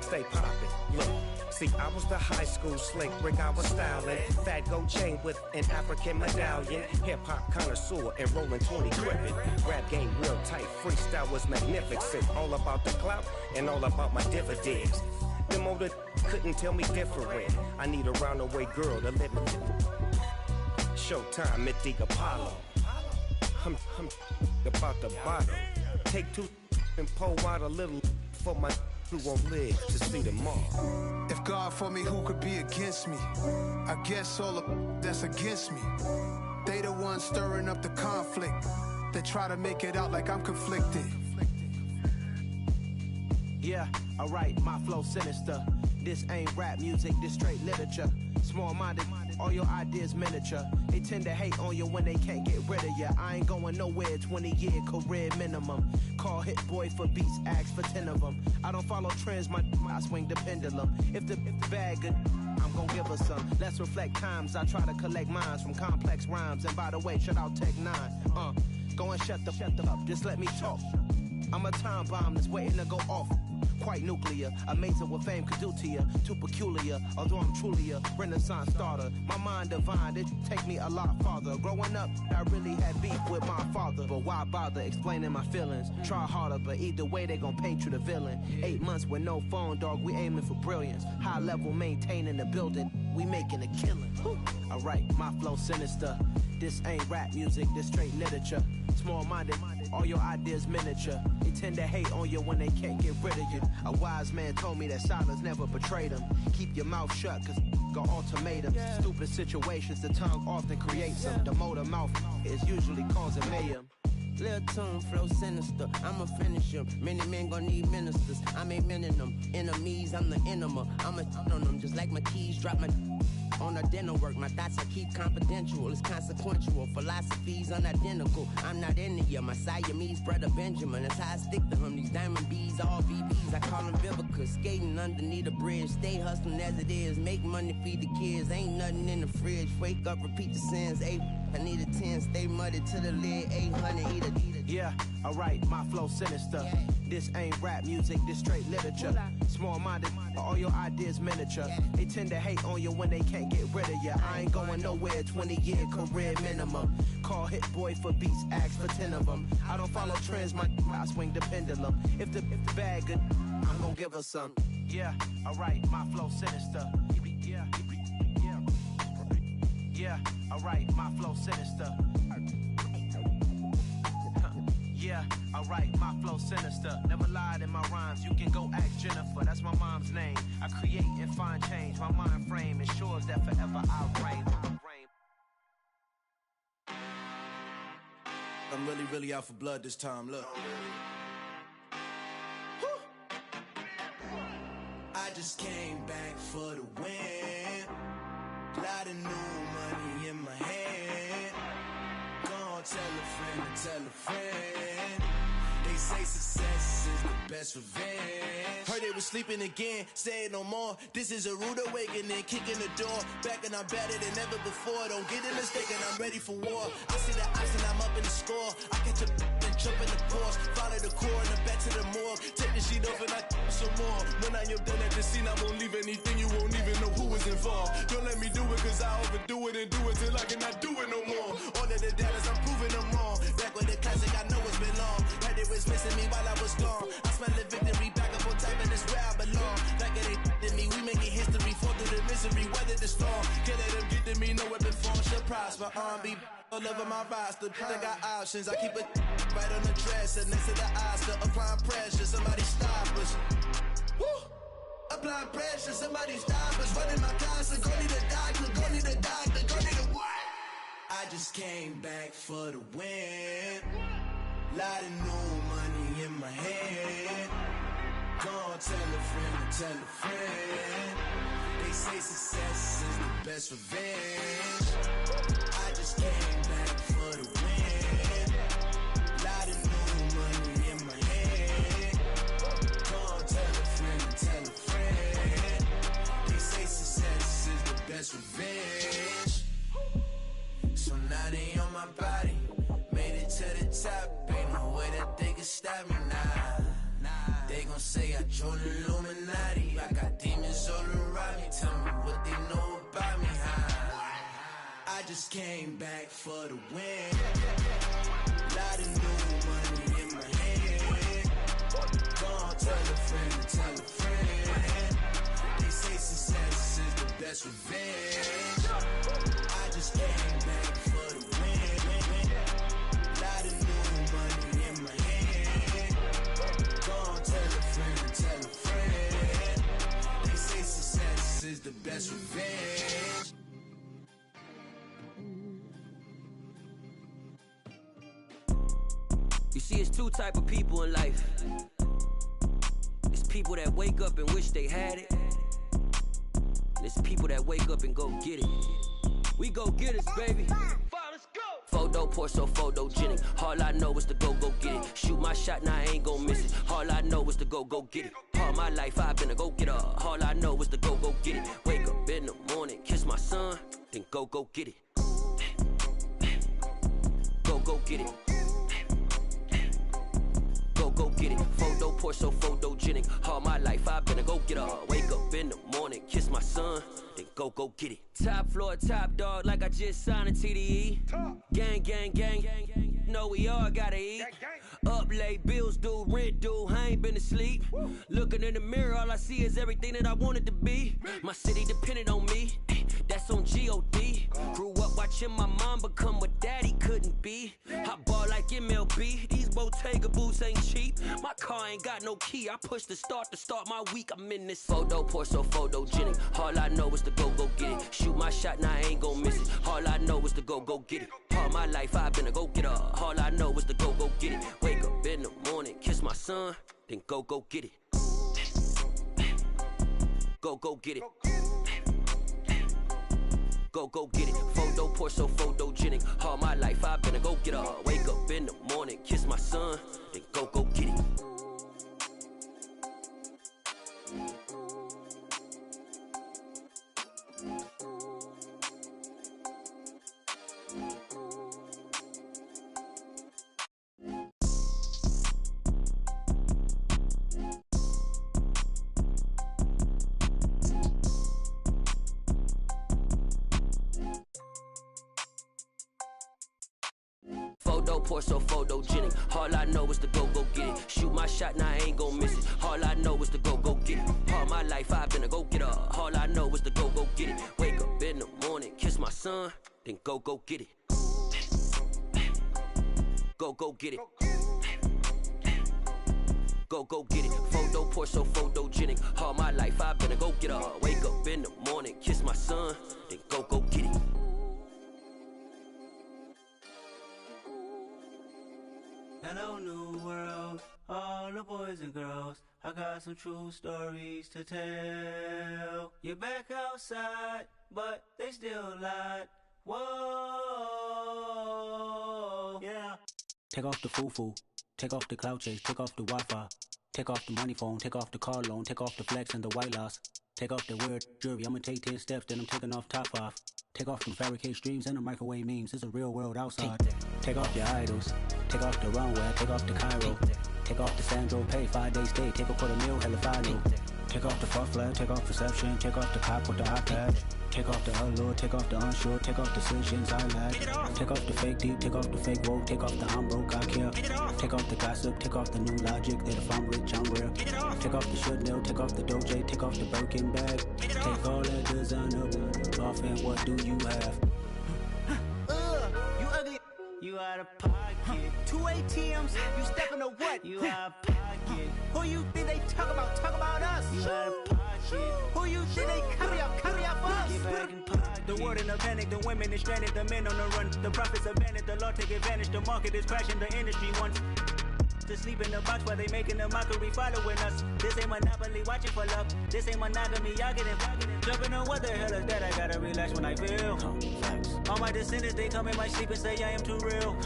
stay poppin'. Look. See, I was the high school slick Rick, I was styling. Fat gold chain with an African medallion. Hip-hop connoisseur and rolling 20 gripping. Rap game real tight, freestyle was magnificent. All about the clout and all about my dividends. Them older couldn't tell me different. I need a roundaway girl to live in. Showtime at the Apollo. I'm about the bottom. Take 2 and pull out a little for my who won't live to see tomorrow. If God for me, who could be against me? I guess all of that's against me. They the ones stirring up the conflict. They try to make it out like I'm conflicted. Yeah, alright, my flow sinister. This ain't rap music, this straight literature. Small-minded, all your ideas miniature. They tend to hate on you when they can't get rid of you. I ain't going nowhere, 20-year career minimum. Call Hit Boy for beats, ask for 10 of them. I don't follow trends, I swing the pendulum. If the bag good, I'm gon' give her some. Let's reflect times, I try to collect minds from complex rhymes. And by the way, shout out Tech 9. Go and shut the up, just let me talk. I'm a time bomb that's waiting to go off. Quite nuclear, amazing what fame could do to you. Too peculiar, although I'm truly a renaissance starter. My mind divine, it take me a lot farther. Growing up, I really had beef with my father. But why bother explaining my feelings? Try harder, but either way they gon' paint you the villain. 8 months with no phone, dog, we aiming for brilliance. High level maintaining the building, we making a killing. Alright, my flow sinister. This ain't rap music, this straight literature. Small-minded, all your ideas miniature. They tend to hate on you when they can't get rid of you. A wise man told me that silence never betrayed him. Keep your mouth shut, cause got ultimatums. Stupid situations, the tongue often creates them. The motor mouth is usually causing mayhem. Lil' tune, flow sinister, I'ma finish him. Many men gon' need ministers, I'm a men in them. Enemies, I'm the enema, I'ma on them. Just like my keys, drop my on the dinner work. My thoughts I keep confidential, it's consequential. Philosophies unidentical, I'm not in you. My Siamese brother Benjamin, that's how I stick to him. These diamond bees, all VBs, I call them Vivica. Skating underneath a bridge, stay hustling as it is. Make money, feed the kids, ain't nothing in the fridge. Wake up, repeat the sins, I need a 10, stay muddy to the lid, 800, eat a. Yeah, alright, my flow sinister. This ain't rap music, this straight literature. Small-minded, all your ideas miniature. They tend to hate on you when they can't get rid of you. I ain't going nowhere, 20-year career minimum. Call Hit Boy for beats, ask for 10 of them. I don't follow trends, I swing the pendulum. If the bag good, I'm gon' give her some. Yeah, alright, my flow sinister. Yeah, alright, my flow sinister. Yeah, alright, my flow sinister. Never lied in my rhymes, you can go ask Jennifer, that's my mom's name. I create and find change, my mind frame ensures that forever I reign. I'm really out for blood this time, look. just came back for the win. Lot of new money in my hand. Gonna tell a friend to tell a friend. They say success is the best revenge. Heard they was sleeping again, say it no more. This is a rude awakening, kicking the door. Back and I'm better than ever before. Don't get it mistaken, I'm ready for war. I see the ops and I'm up in the score. I catch a and jump in the course. Follow the core and the back to the morgue. Take the sheet off and I some more. When I am done at the scene, I won't leave anything. You won't even know who was involved. Don't let me do it cause I overdo it and do it till I cannot do it no more. All of the doubters, I'm proving them wrong. Back with the classic, I know it's been long. Heard it was missing me while I was gone. I smell the victory back up on top and it's where I belong. Like it ain't to me, we making history. Fall through the misery, weather the storm. Can't let them get to me, no weapon form shall prosper. Be all over my roster, I got options. I keep it right on the dresser, next to the Oscar. Applying pressure, somebody stop us. Woo! Applying pressure, somebody stop us. Running my concert, go need a doctor, go need a doctor, go need a what? I just came back for the win. Lot of new money in my hand. Gonna tell a friend to tell a friend. They say success is the best revenge. I just came back for the win. Lot of new money in my hand. Gonna tell a friend to tell a friend. They say success is the best revenge. So now they on my body. Made it to the top. Ain't no way that they can stop me now. They gon' say I joined the Illuminati. I got demons all around me. Tell me what they know about me, huh? I just came back for the win. Lot of new money in my hand. Gonna tell a friend to tell a friend. They say success is the best revenge. I just came back for the win. Lot of new money in my hand. Gonna tell a friend to tell a friend. They say success is the best revenge. You see, it's two type of people in life. It's people that wake up and wish they had it. And it's people that wake up and go get it. We go get it, baby. Photo pour so photogenic. All I know is to go get it. Shoot my shot, now I ain't gon' miss it. All I know is to go get it. All my life I've been a go getter. All I know is to go get it. Wake up in the morning, kiss my son, then go get it. Go get it. Go get it. Photo pour so photogenic. All my life I've been a go getter. Wake up in the morning, kiss my son, then go get it. Top floor, top dog, like I just signed a TDE. Gang, gang, gang, gang, gang. Know we all gotta eat. Up late, bills due, rent due, I ain't been asleep. Looking in the mirror, all I see is everything that I wanted to be. My city depended on me, that's on G.O.D. Grew up watching my mom become what daddy couldn't be. I ball like MLB, these Bottega boots ain't cheap. My car ain't got no key, I push the start to start my week. I'm in this photo pour so photogenic. All I know is to go get it. Shoot my shot, now I ain't gon' miss it. All I know is to go get it. All my life I've been a go getter. All I know is to go get it. Wake up in the morning, kiss my son, then go get it. Go get it. Go get it. Photo pour so photogenic. All my life I've been a go getter. Wake up in the morning, kiss my son, then go get it. Photo pour so photogenic. All I know is to go get it. Shoot my shot, now I ain't gon' miss it. All I know is to go get it. All my life I've been a go getter. All I know is to go get it. Wake up in the morning, kiss my son, then go get it. Go get it. Go get it. Photo pour so photogenic. All my life I've been a go getter. Wake up in the morning, kiss my son, then go get it. Hello, new world, all the boys and girls. I got some true stories to tell. You're back outside, but they still lied. Whoa, yeah. Take off the foo-foo, take off the cloud chase, take off the Wi-Fi. Take off the money phone, take off the car loan, take off the flex and the white loss. Take off the weird jewelry, I'ma take 10 steps, then I'm taking off top 5. Take off them fabricated streams and the microwave memes, it's a real world outside. Take off your idols, take off the runway, take off the Cairo. Take off the Sandro pay, 5-day stay, take a $250,000, hella final. Take off the fuck flag, take off perception, take off the cop with the iPad. Take off the allure, take off the unsure, take off decisions I lack. Take off the fake deep, take off the fake woke, take off the I'm broke, I care. Take off the gossip, take off the new logic, that if I'm rich, I'm real. Take off the Chanel, take off the Doja, take off the Birkin bag. Take all that designer off and what do you have? You ugly. You out of pocket. 2 ATMs, you stepping to what? You out of pocket. Who you think they talk about? Talk about us. You out of pocket. Who you think they carry up for us? Get back in pocket. The world in a panic, the women is stranded, the men on the run. The profits abandoned, the law take advantage. The market is crashing, the industry wants to sleep in the box while they making a mockery following us. This ain't Monopoly, watching for love. This ain't monogamy, y'all getting jumping on what the hell is that? I gotta relax when I feel. All my descendants, they come in my sleep and say I am too real.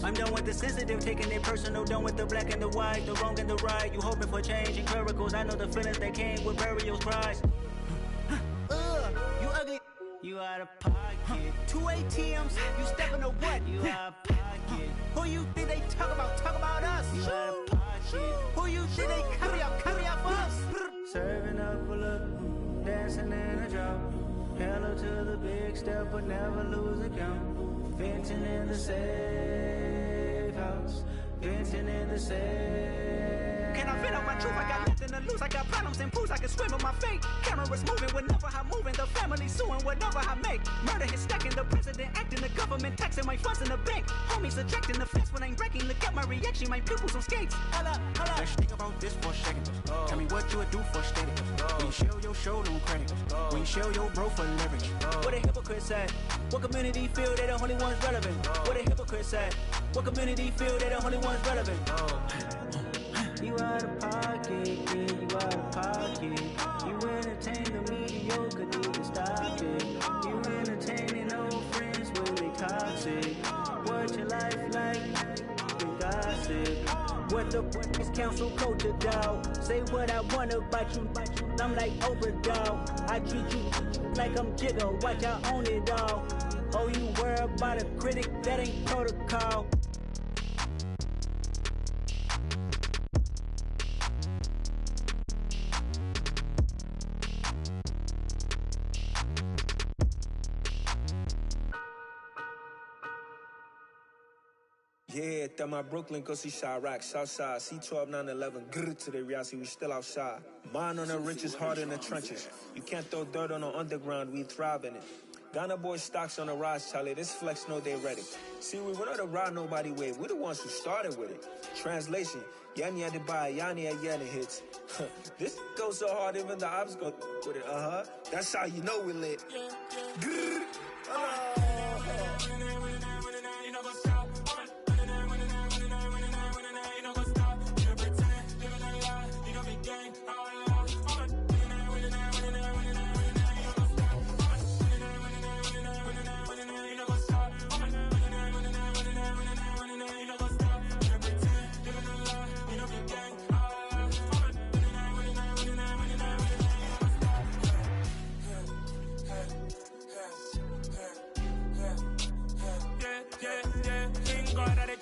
I'm done with the sensitive, taking it personal. Done with the black and the white, the wrong and the right. You hoping for change and miracles. I know the feelings that came with burial cries. You ugly. You out of pocket. 2 ATMs, you stepping to what? You out of pocket. Who you think they talk about? Talk about us. You out of pocket. Who you think they carry up for us? Serving up a look, dancing in a drop. Hello to the big step, but never lose a count. Venting in the safe house. Venting in the safe. Can I vent out my truth? I got nothing to lose. I got problems and pools. I can swim with my fate. Cameras moving whenever I'm moving. The family suing whatever I make. Murder is stacking. The president acting. The government taxing my funds in the bank. Homies ejecting the fence when I'm breaking. Look at my reaction. My pupils on skates. Holla, holla. Let's think about this for a second. Tell me what you would do for status. When you show your show no credit. When you show your bro for leverage. What a hypocrite said. What community feel they the only ones relevant? What a hypocrite said. What community feel they the only ones relevant? You out of pocket, yeah, you out of pocket. You entertain the mediocre, need to stop it. You entertaining old friends when they toxic. What your life like? You gossip. What the is council culture, dog? Say what I want about you. I'm like Oprah, dog. I treat you like I'm Jigga. Watch I own it all. Oh, you worry about a critic? That ain't protocol. Yeah, that my Brooklyn, go see Chirac, Southside, C12, 911, grr to the reality, we still outside. Mine on the richest, heart in the trenches. You can't throw dirt on the underground, we thrive in it. Ghana boys stocks on the rise, Charlie, this flex know they ready. See, we not the ride nobody wave, we the ones who started with it. Translation, Yani had to buy, Yani had Yanni hits. This goes so hard, even the ops go with it, That's how you know we lit. Grr,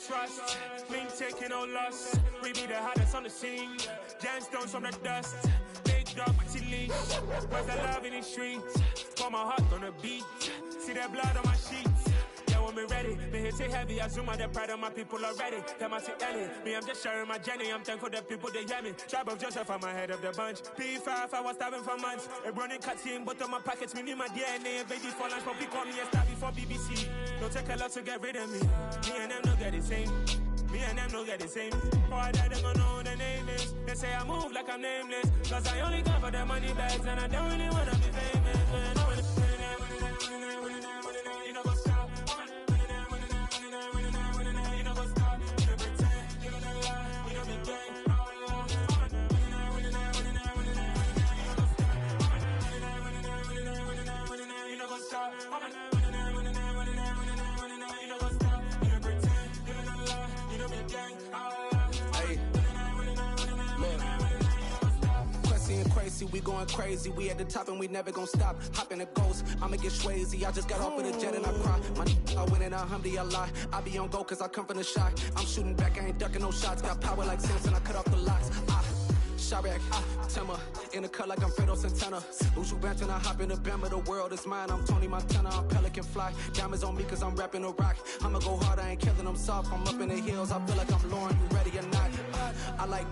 trust, we ain't taking no loss. We be the hottest on the scene. Gemstones from the dust. Big dog, but she leash. Where's the love in the streets? Pour my heart on the beat. See that blood on my sheets. Yeah, when we ready, me hit it heavy. I zoom out the pride of my people already. Them I see Ellie. Me, I'm just sharing my journey. I'm thankful that people they hear me. Tribe of Joseph, I'm ahead of the bunch. P5, I was starving for months. A running cutscene, but on my pockets, me need my DNA. Baby for lunch, but call me a star before BBC. Don't take a lot to get rid of me. Me and them don't get the same. Me and them don't get the same. For I die, they gon' know who the name is. They say I move like I'm nameless. Cause I only come for the money bags. And I don't really wanna be famous. You know what's up. You know what's up. We going crazy, we at the top and we never gon' stop. Hop in a ghost, I'ma get Swayze. I just got off with a jet and I cry. I win in a Humvee, I lie. I be on go cause I come from the shot. I'm shooting back, I ain't ducking no shots. Got power like Samson, I cut off the locks. Chirac, Timmer, in the cut like I'm Fredo Santana. Uju Banton, I hop in the Bama, the world is mine. I'm Tony Montana, I'm Pelican Fly. Diamonds on me cause I'm rapping a rock. I'ma go hard, I ain't killing them soft. I'm up in the hills, I feel like I'm Lauren, you ready or not? I like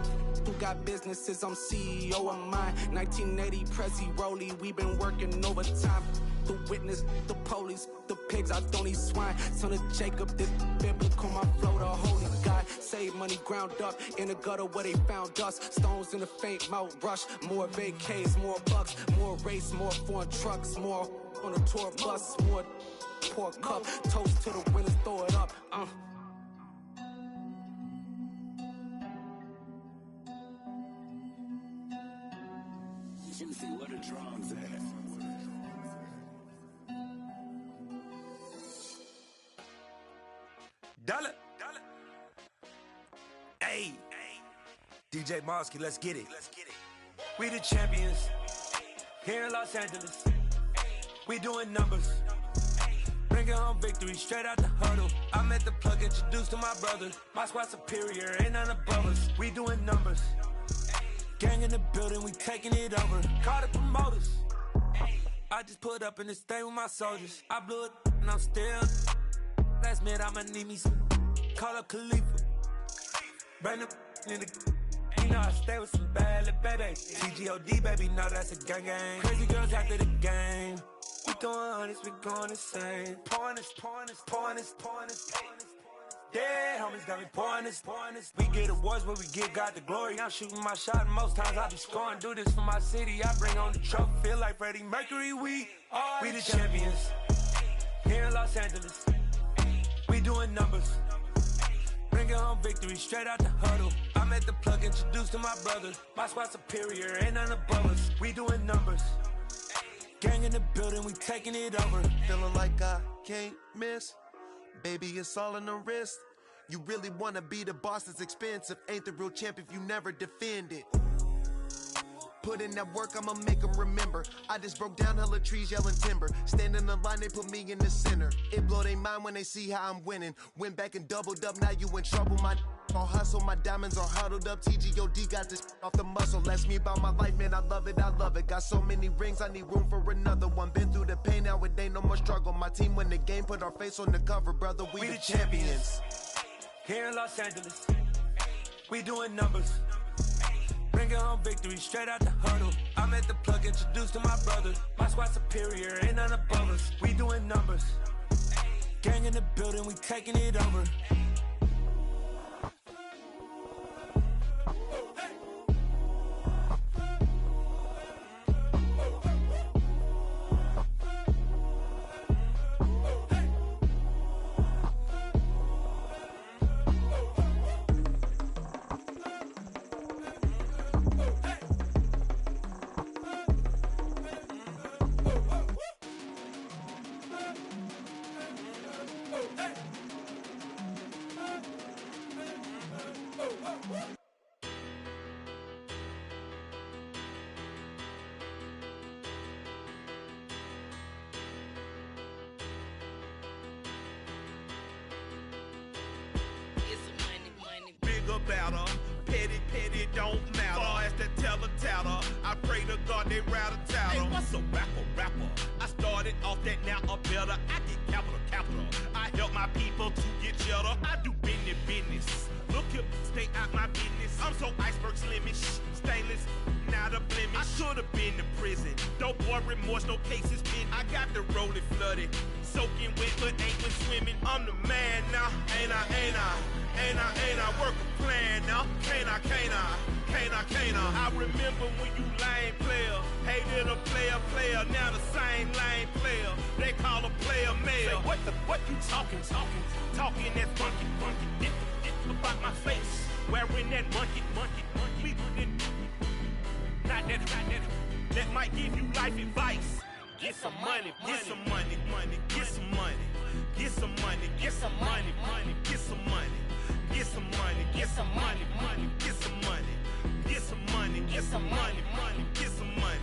who got businesses, I'm CEO of mine. 1980 Prezi Rollie, we been working overtime. The witness, the police, the pigs, I don't eat swine. Son of Jacob, this biblical, my flow, the holy God. Save money ground up in the gutter where they found us. Stones in the faint mouth rush. More vacays, more bucks, more race, more foreign trucks, more on a tour bus, more pork cup. Toast to the winners, throw it up. Juicy, what a drums at. Dollar. Hey. DJ Mosky, let's get it. We the champions here in Los Angeles. We doing numbers. Bringing home victory straight out the huddle. I'm at the plug, introduced to my brother. My squad superior, ain't none above us. We doing numbers. Gang in the building, we taking it over. Call the promoters. I just put up in this thing with my soldiers. I blew it and I'm still. Last minute, I'ma need me some. Call up Khalifa. Brand new in the. You know I stay with some bad little baby. TGOD, baby, know that's a gang gang. Crazy girls after the game. We throwing hundreds, we going insane. Pouring this. Yeah, homies got me pouring this. We get awards, but we give God the glory. I'm shooting my shot, and most times I be scoring. Do this for my city, I bring on the trophy. Feel like Freddie Mercury, we the champions. Here in Los Angeles. We doing numbers. Bringing home victory straight out the huddle. I'm at the plug, introduced to my brother. My squad superior, ain't none above us. We doing numbers. Gang in the building, we taking it over. Feeling like I can't miss. Baby, it's all in the wrist. You really wanna be the boss, it's expensive. Ain't the real champ if you never defend it. Put in that work, I'ma make them remember. I just broke down hella trees, yelling timber. Stand in the line, they put me in the center. It blow they mind when they see how I'm winning. Went back and doubled up, now you in trouble. My all hustle, my diamonds are huddled up. TGOD got this off the muscle. Ask me about my life, man, I love it. Got so many rings, I need room for another one. Been through the pain, now it ain't no more struggle. My team win the game, put our face on the cover, brother. We the champions. Here in Los Angeles, we doing numbers. Bringing home victory straight out the huddle. I'm at the plug, introduced to my brother. My squad superior, ain't none above us. We doing numbers. Gang in the building, we taking it over. Battle. Petty don't matter. Far as the teller, I pray to God they rattle tattle. Hey, what's a rapper? I started off that, now I'm better. I get capital. I help my people to get cheddar. I do business. Look here, stay out my business. I'm so iceberg slimish, stainless, not a blemish. I should've been to prison. Don't boy remorse, no cases pinned. I got the rolling flooded, soaking wet, but ain't been swimming. I'm the man now, ain't I? Work a plan now, can't I? I remember when you lame player, hated a player, now the same lame player. They call a player mayor. Say, what you talking? Talking that funky, about my face, wearing that monkey. We didn't, not that, that might give you life advice. Get some money, get some money, get some money, get some money, get some money, get some money. Get some money, get some money, get some money, get some money, get some money, get some money.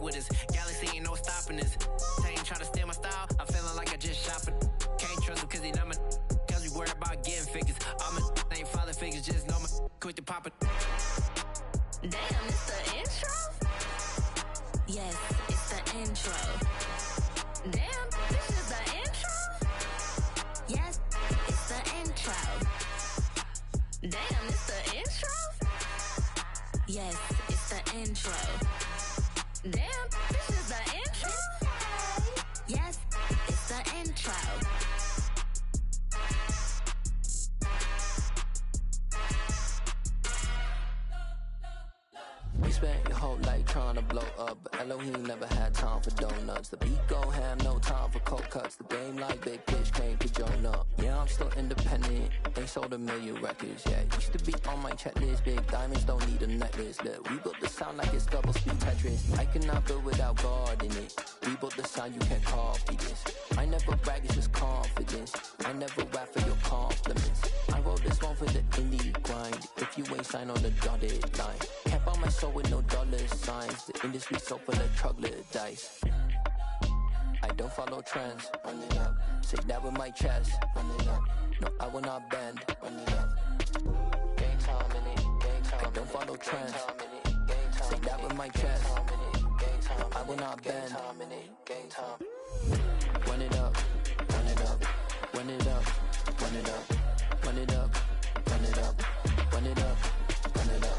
fuck with us. Galaxy ain't no stopping us. They ain't tryna steal my style. I'm feeling like I just shopping. Can't trust him cause he not my. Cause we worried about getting figures. All my ain't father figures, just know my quick to pop it. Damn, it's the intro? Yes, it's the intro. Damn, this is the intro? Yes, it's the intro. Damn, it's the intro? Yes, it's the intro. Damn, this is the intro? Yes, it's the intro. We spent your whole life trying to blow up, but Elohim never had time for donuts. The beat go ham, no time for cold cuts. The game like big fish came to join up. Yeah, I'm still independent, they sold 1 million records. Yeah, used to be on my checklist. Big diamonds don't need a necklace. Look, we built the sound like it's double speed Tetris. I cannot build without God in it. We built the sound, you can't copy this. I never brag, it's just confidence. I never rap for your compliments. I wrote this one for the indie grind. If you ain't signed on the dotted line, can't buy my soul with no dollar signs. The industry so full of troglodytes. I don't follow trends. Run it up. Say that with my chest. Run it up. No, I will not bend. Run it up. Gang time in it. Gang time. I don't follow trends. Say that with my chest. No, I will not bend. Gang time. Run it up. Run it up. Run it up. Run it up. Run it up. Run it up. Run it up. Run it up.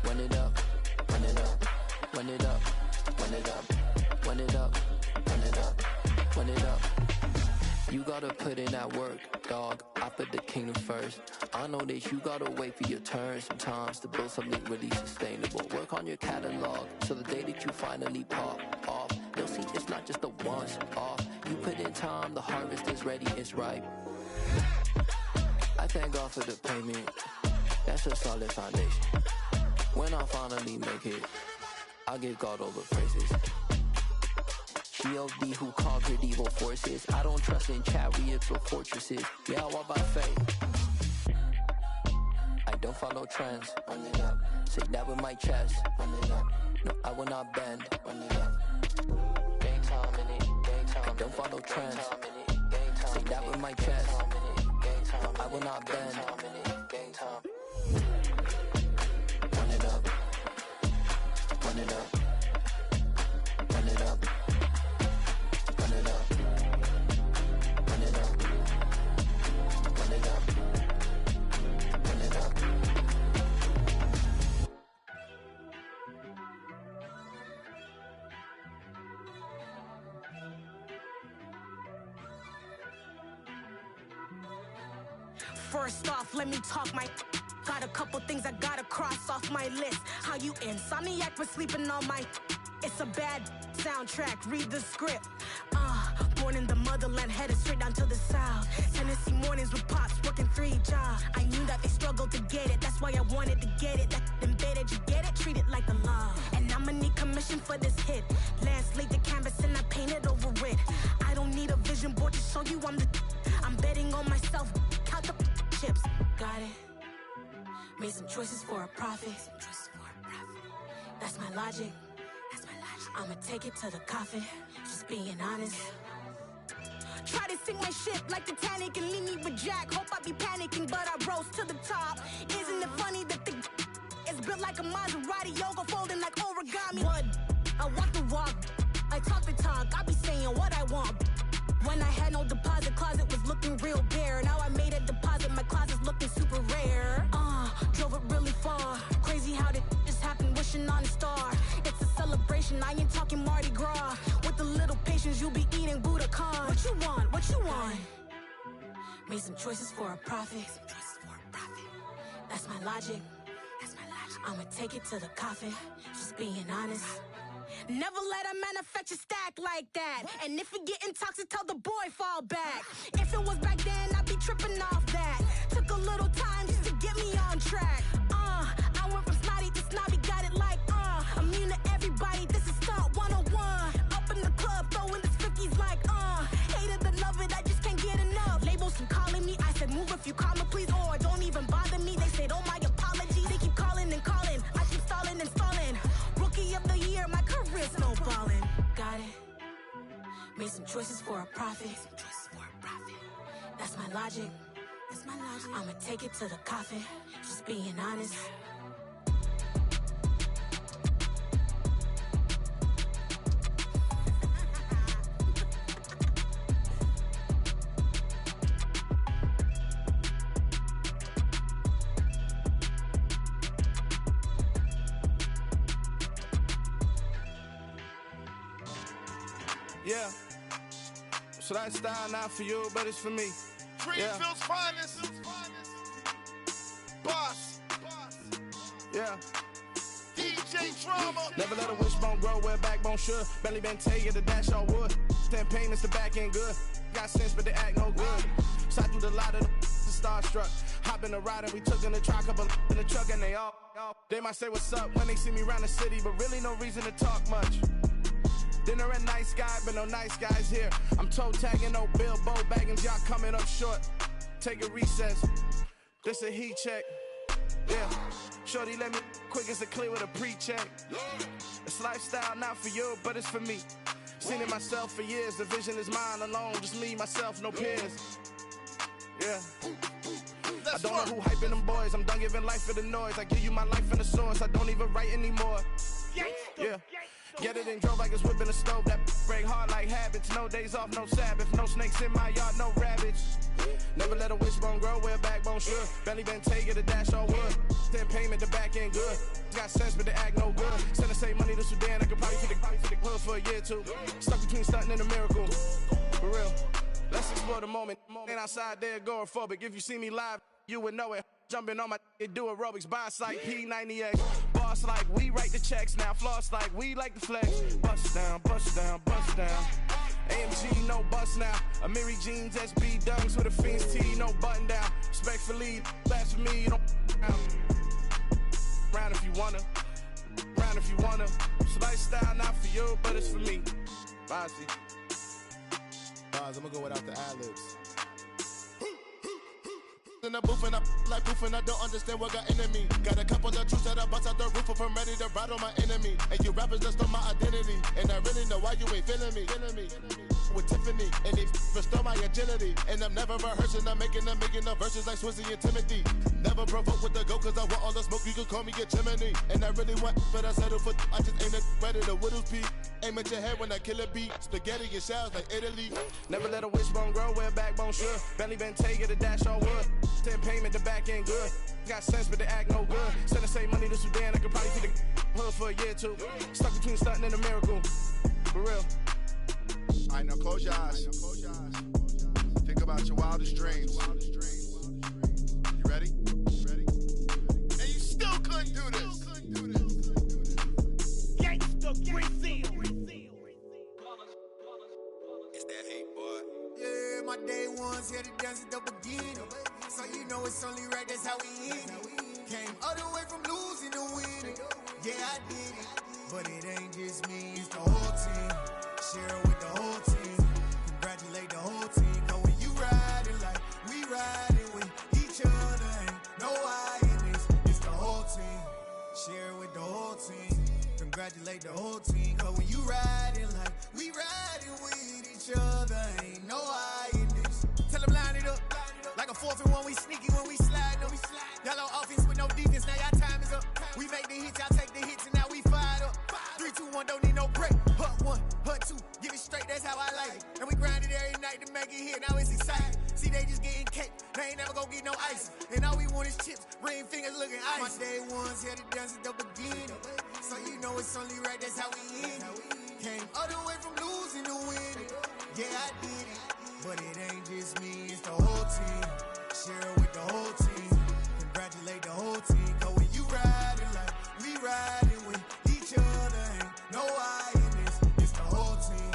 Run it up. Run it up. Run it up. Run it up. Run it up. Run it up. Run it up. You gotta put in that work, dog. I put the kingdom first. I know that you gotta wait for your turn sometimes to build something really sustainable. Work on your catalog, so the day that you finally pop off, you'll see it's not just a once off. You put in time, the harvest is ready, it's ripe. I thank God for the payment. That's a solid foundation. When I finally make it, I'll give God all the praises. G.O.D. who conquered evil forces. I don't trust in chariots or fortresses. Yeah, I walk by faith. I don't follow trends. Run it up. Say that with my chest. Run it up. No, I will not bend. Run it up. Gang time in it. Gang time. I don't follow trends. Say that with my chest. No, I will not bend. Gang time. Run it up. Run it up. Run it up. Run it up. Run it up. Run it up. Run it up. First off, let me talk my. Got a couple things I gotta cross off my list. How you insomniac for sleeping on my. It's a bad soundtrack, read the script. Born in the motherland, headed straight down to the south. Tennessee mornings with pops, working 3 jobs. I knew that they struggled to get it, that's why I wanted to get it. That embedded, you get it, treat it like the law. And I'ma need commission for this hit. Lance laid the canvas and I painted over it. I don't need a vision board to show you I'm the. I'm betting on myself, count the chips. Got it. Made some choices for a profit. That's my logic. I'ma take it to the coffin, just being honest. Try to sink my ship like Titanic and leave me with Jack. Hope I be panicking, but I rose to the top. Isn't it funny that the is built like a Maserati, yoga folding like origami? What? I walk the walk, I talk the talk, I be saying what I want. When I had no deposit, closet was looking real bare. Now I made a deposit, my closet's looking super rare. Drove it really far. Crazy how did just happen, wishing on a star. It's a celebration, I ain't talking Mardi Gras. With a little patience, you'll be eating Budokan. What you want? What you want? Made some choices for a profit. That's my logic. I'ma take it to the coffin, just being honest. Never let a manufacture stack like that. And if it getting toxic, tell the boy fall back. If it was back then, I'd be tripping off that. Took a little time just to get me on track. I went from snotty to snobby, got it like immune to everybody, this is stunt 101. Up in the club, throwing the 50s like hate it and love it, I just can't get enough. Labels keep calling me, I said move if you call me please, or don't even bother me. They said oh my apologies, they keep calling and calling, I keep stalling and stalling. Rookie of the year, my career's Snowballing, got it. Made some choices for a profit. That's my logic. I'ma take it to the coffin. Just being honest. Yeah. So that style not for you, but it's for me. Greenfield's finest. Boss. Yeah. DJ Drama. Never let a wishbone grow where a backbone should. Belly been tell the dash all wood. 10 payments, the back end good. Got sense, but they act no good. Shot through the lot of the starstruck. Hop in the ride and we took in the truck, couple in the truck, and they all. They might say what's up when they see me round the city, but really no reason to talk much. Dinner at Nice Guy, but no nice guys here. I'm toe tagging, no Bilbo Baggins, y'all coming up short. Take a recess. This a heat check. Yeah. Shorty let me quick as a clear with a pre-check. This lifestyle not for you, but it's for me. Seen it myself for years. The vision is mine alone. Just me, myself, no peers. Yeah. I don't know who hyping them boys. I'm done giving life for the noise. I give you my life in the source. I don't even write anymore. Yeah. Get it and drove like it's whipping a stove. That break hard like habits. No days off, no Sabbath. No snakes in my yard, no rabbits. Never let a wishbone grow where a backbone should. Belly been take it, a dash all wood. 10 payment, the back end good. Got sense, but they act no good. Send the same money to Sudan. I could probably fit the club for a year or two. Stuck between stunting and a miracle. For real. Let's explore the moment. Ain't outside there agoraphobic. If you see me live, you would know it. Jumping on my do aerobics, boss like P90X. Boss like we write the checks now. Floss like we like the flex. Bust down, bust down, bust down. AMG, no bust now. Amiri jeans, SB dunks with a Fiends T, no button down. Respectfully, blasphemy, you don't round if you wanna. Round if you wanna. So lifestyle not for you, but it's for me. Bossy. Bars, I'm gonna go without the ad-libs. In the booth and I like proof and I don't understand what got into me. Got a couple of truths that I bust out the roof if I'm ready to ride on my enemy. And you rappers just on my identity. And I really know why you ain't feeling me. With Tiffany and they restore my agility. And I'm never rehearsing, I'm making a million of verses like Swizzy and Timothy. Never provoke with the go cause I want all the smoke, you can call me a chimney. And I really want, but I settle for I just aim at ready to Whittles Peak. Aim at your head when I kill a beat. Spaghetti and shells like Italy. Never let a wishbone grow where a backbone should. Belly been take it, a dash all wood. 10 payment, the back end good. Got sense, but they act no good. Send the same money to Sudan, I could probably fit the hood for a year or two. Stuck between stunting and a miracle. For real. Alright, now close your eyes. Think about your wildest dreams. You ready? And you still couldn't do this. Gangsta Brazil. It's that hate, boy. Yeah, my day ones here to dance at the beginning. So you know it's only right, that's how we end it. Came all the way from losing to winning. Yeah, I did it. But it ain't just me, it's the whole team. Share with the whole team. Congratulate the whole team. Cause when you riding like we riding with each other, ain't no I in this. It's the whole team. Share with the whole team. Congratulate the whole team. Cause when you riding like we riding with each other, ain't no I in this. Tell them line it up. Like a 4th and 1, we sneaky when we slide them. Yellow offense with no defense, now y'all time is up. We make the hits, y'all take the hits, and now we fired up. 3, 2, 1, don't need no break. Hut 1, hut 2, give it straight, that's how I like it. And we grind it every night to make it hit, now it's exciting. See, they just getting cake, they ain't never gonna get no ice. And all we want is chips, ring fingers looking ice. My day ones here to dance at the beginning. So you know it's only right, that's how we end it. Came all the way from losing to winning. Yeah, I did it. But it ain't just me, it's the whole team. Share with the whole team. Congratulate the whole team. Cause when you riding like we riding with each other, ain't no I in this. It's the whole team.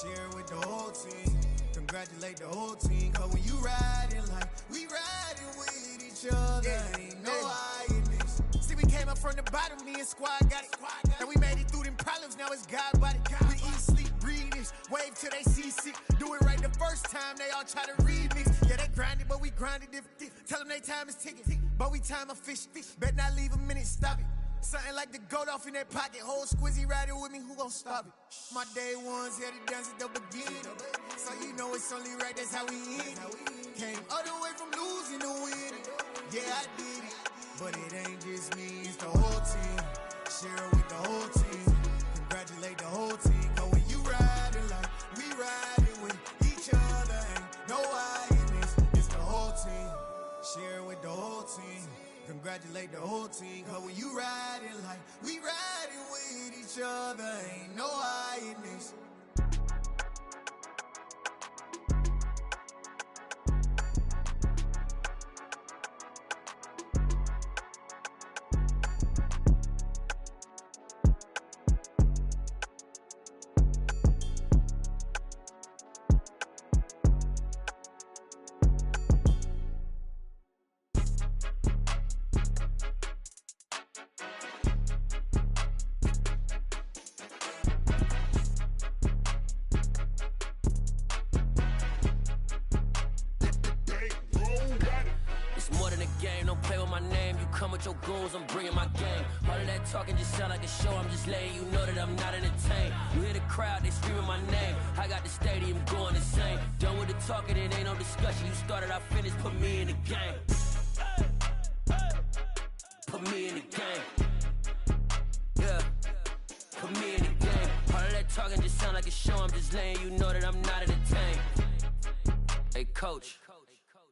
Share with the whole team. Congratulate the whole team. Cause when you riding like we riding with each other, ain't no I in this. See, we came up from the bottom, me and squad got it. And we made it through them problems, now it's God body. We eat, sleep, breathe this, wave till they see sick. Do it right the first time, they all try to remix. Yeah, they grinded, but we grinded different. Tell them they time is ticking, but we time a fish. Bet not leave a minute, stop it. Something like the goat off in that pocket. Whole squizzy riding with me, who gon' stop it? My day ones here to dance at the beginning. So you know it's only right, that's how we end. Came all the way from losing to winning. Yeah, I did it. But it ain't just me, it's the whole team. Share it with the whole team. Congratulate the whole team. Cause when you riding like we riding with each other, ain't no I in this. It's the whole team. Share it with the whole team. Congratulate the whole team. Cause when you riding like we riding with each other, ain't no I in this. Your goons, I'm bringing my game. All of that talking just sound like a show. I'm just letting you know that I'm not entertained. You hear the crowd, they screaming my name. I got the stadium going insane. Done with the talking, it ain't no discussion. You started, I finished, put me in the game. Put me in the game. Yeah, put me in the game. All of that talking just sound like a show. I'm just letting you know that I'm not entertained. Hey, coach.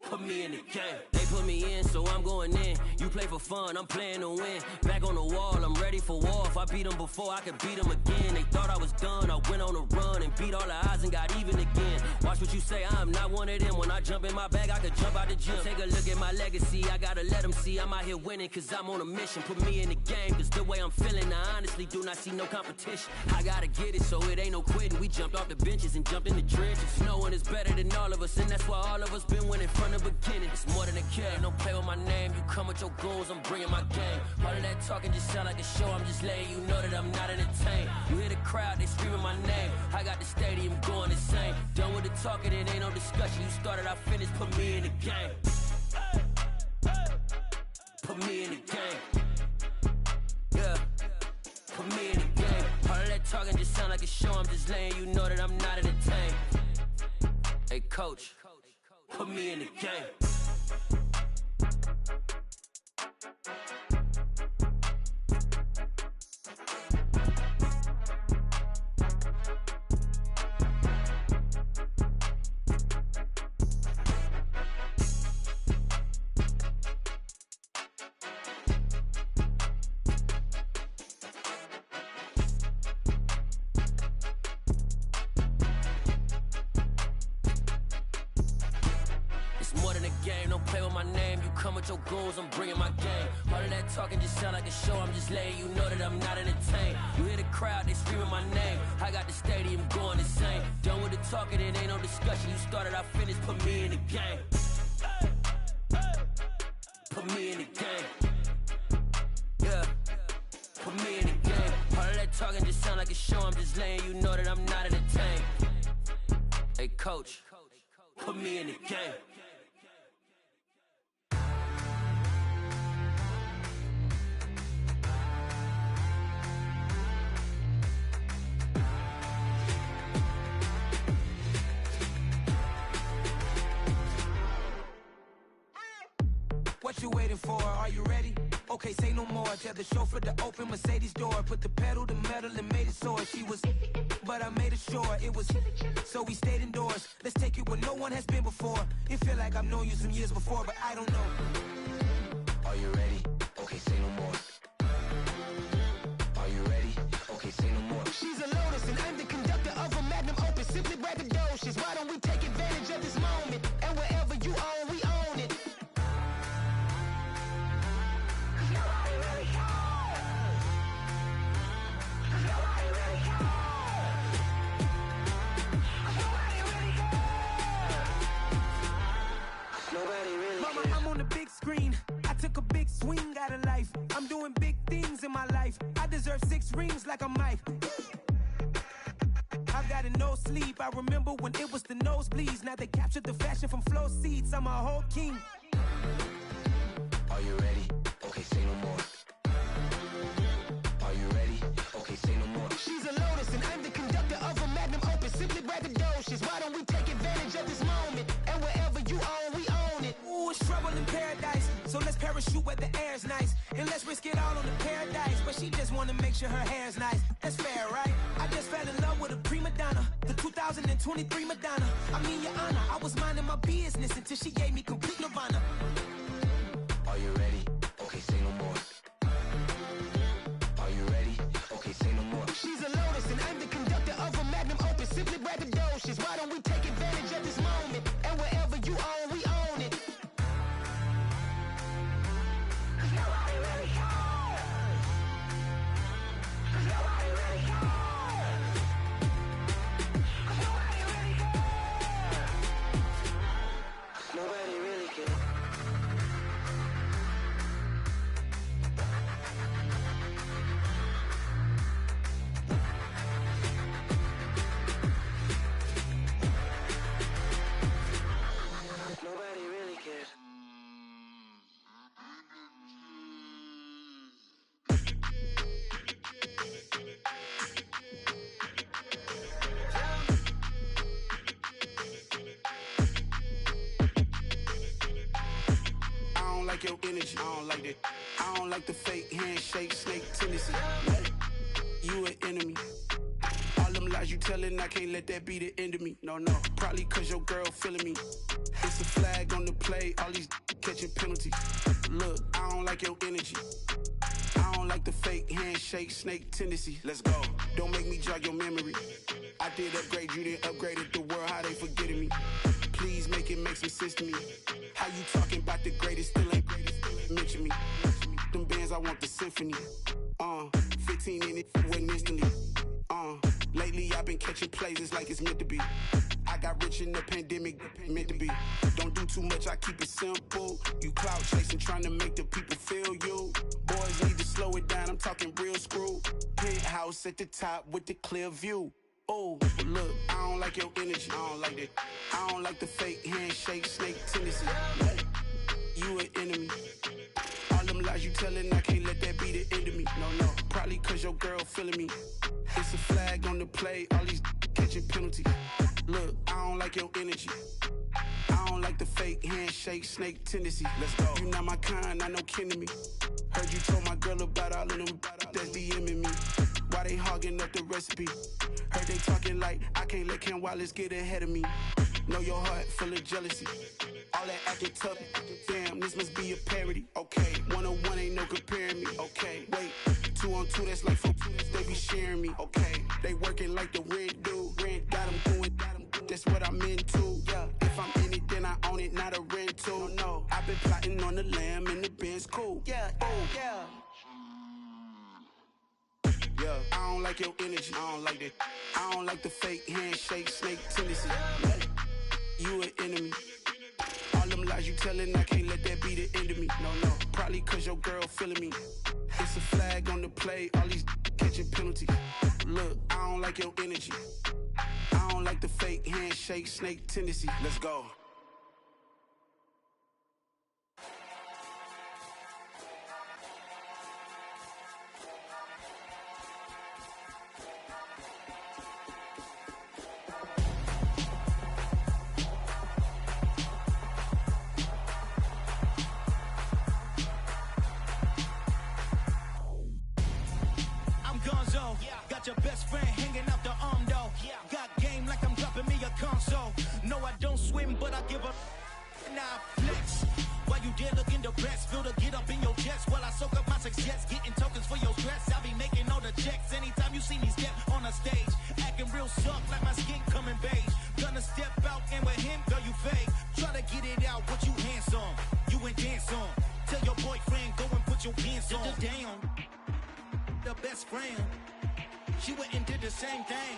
Put me in the game. They put me in, so I'm going in. You play for fun, I'm playing to win. Back on the wall, I'm ready for war. If I beat them before, I could beat them again. They thought I was done, I went on a run and beat all the odds and got even again. Watch what you say, I'm not one of them. When I jump in my bag, I could jump out the gym. Take a look at my legacy, I gotta let them see I'm out here winning, cause I'm on a mission. Put me in the game, cause the way I'm feeling, I honestly do not see no competition. I gotta get it, so it ain't no quitting. We jumped off the benches and jumped in the trenches. No one is better than all of us, and that's why all of us been winning from the beginning. It's more than a game, don't play with my name. You come with your goons, I'm bringing my game. All of that talking just sound like a show. I'm just letting you know that I'm not entertained. You hear the crowd, they screaming my name. I got the stadium going insane. Done with the talking, it ain't no discussion. You started, I finished, put me in the game. Put me in the game. Yeah, put me in the game. All of that talking just sound like a show. I'm just letting you know that I'm not entertained. Hey, coach. Put me in the game. Your goons, I'm bringing my game. All of that talking just sound like a show. I'm just letting you know that I'm not entertained. You hear the crowd, they screaming my name. I got the stadium going insane. Done with the talking, it ain't no discussion. You started, I finished, put me in the game. Put me in the game. Yeah, put me in the game. All of that talking just sound like a show. I'm just letting you know that I'm not entertained. Hey, coach, put me in the game. What you waiting for? Are you ready? Okay, say no more. Tell the chauffeur to open Mercedes door. Put the pedal to metal and made it soar. She was, but I made it sure it was. So we stayed indoors. Let's take it where no one has been before. It feel like I've known you some years before, but I don't know. Are you ready? Okay, say no more. Are you ready? Okay, say no more. She's a Lotus and I'm the conductor of a magnum opus. Simply braggadocious. Why don't we take advantage of this moment? And wherever you own, we own it. Mama, I'm on the big screen. I took a big swing out of life. I'm doing big things in my life. I deserve 6 rings like a Mike. I've got no sleep. I remember when it was the nosebleeds. Now they captured the fashion from flow seats. I'm a whole king. Are you ready? Okay, say no more. parachute where the air's nice. And let's risk it all on the paradise. But she just wanna make sure her hair's nice. That's fair, right? I just fell in love with a prima donna. The 2023 Madonna. I mean, Your Honor, I was minding my business until she gave me complete nirvana. Are you ready? Okay, say no more. Are you ready? Okay, say no more. She's a lotus and I'm the conductor of a magnum opus. Simply braggadocious. Why don't we take advantage of this moment? And wherever you own, we own it. Cause nobody really cares. Cause nobody really cares. Cause nobody really cares. Nobody really cares. Nobody really cares. I don't like your energy. I don't like that. I don't like the fake handshake, snake tendency. You an enemy. All them lies you telling, I can't let that be the end of me. No, no. Probably cause your girl feeling me. It's a flag on the play, all these catching penalties. Look, I don't like your energy. I don't like the fake handshake, snake tendency. Let's go. Don't make me jog your memory. I did upgrade, you didn't upgrade it. The world, how they forgetting me. Please make it make some sense to me. How you talking about the greatest, still ain't greatest, still ain't mention me. Them bands, I want the symphony. 15 in it, went instantly. Lately I've been catching plays, it's like it's meant to be. I got rich in the pandemic, meant to be. Don't do too much, I keep it simple. You clout chasing, trying to make the people feel you. Boys need to slow it down, I'm talking real screw. Penthouse at the top with the clear view. Oh, look, I don't like your energy, I don't like that. I don't like the fake handshake, snake tendency. You an enemy. All them lies you telling, I can't let that be the end of me. No, no, probably cause your girl feeling me. It's a flag on the play, all these catching penalties. Look, I don't like your energy. I don't like the fake handshake, snake tendency. Let's go. You not my kind, I know kin to me. Heard you told my girl about all of them that's DMing me. Why they hogging up the recipe? Heard they talking like I can't let Ken Wallace get ahead of me. Know your heart full of jealousy. All that acting tough, damn, this must be a parody. Okay, 101 ain't no comparing me. Okay, wait, 2 on 2, that's like 4, they be sharing me. Okay, they working like the rent do. Rent got them doing, that's what I'm into. Yeah, if I'm in it, then I own it, not a rental. No, I've been plotting on the lamb and the Benz cool. Yeah, oh, yeah. Yeah, I don't like your energy, I don't like that. I don't like the fake handshake, snake tendency. You an enemy. All them lies you telling, I can't let that be the end of me. No, no, probably cause your girl feeling me. It's a flag on the play, all these catching penalties. Look, I don't like your energy. I don't like the fake handshake, snake tendency. Let's go. Got your best friend hanging out the arm though. Got game like I'm dropping me a console. No, I don't swim, but I give a nah flex. While you there looking depressed, feel to get up in your chest while I soak up my success, getting tokens for your stress. I be making all the checks anytime you see me step on a stage, acting real soft like my skin coming beige. Gonna step out and with him, girl, you fake. Try to get it out, what you handsome, you ain't dance on. Tell your boyfriend go and put your pants on. Down, the best friend. She went and did the same thing.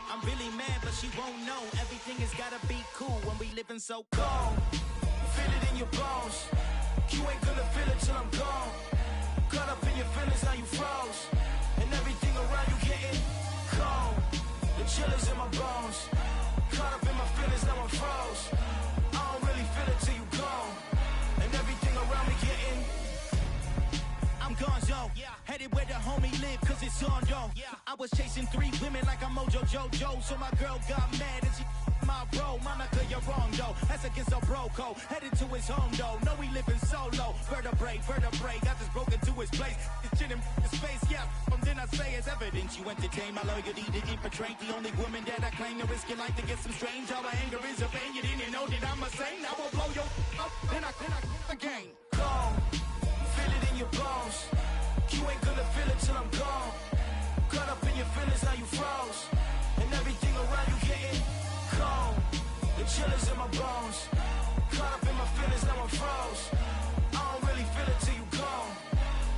I'm really mad, but she won't know. Everything has gotta be cool when we living so cold. Feel it in your bones. You ain't gonna feel it till I'm gone. Caught up in your feelings, now you froze. And everything around you getting cold. The chill is in my bones. Caught up in my feelings, now I'm froze. I don't really feel it till you gone. And everything around me getting I'm gonzo, headed where the homie live, cause it's on, yo. I was chasing 3 women like I'm Mojo Jojo, so my girl got mad and she my bro, Monica, you're wrong, though. That's against a bro code. Headed to his home, though. No, we living solo. Vertebrae, got this broken to his place. It's chin in his face, yeah. Then I say it's evidence you entertain my loyalty to infiltrate. The only woman that I claim to risk your life to get some strange. All my anger is a vein. You didn't know that I'm a saint. I will blow your up, then I again. Gone, feel it in your bones. You ain't gonna feel it till I'm gone. Caught up in your feelings, now you froze. And everything around you getting cold. The chillers in my bones. Caught up in my feelings, now I'm froze. I don't really feel it till you gone.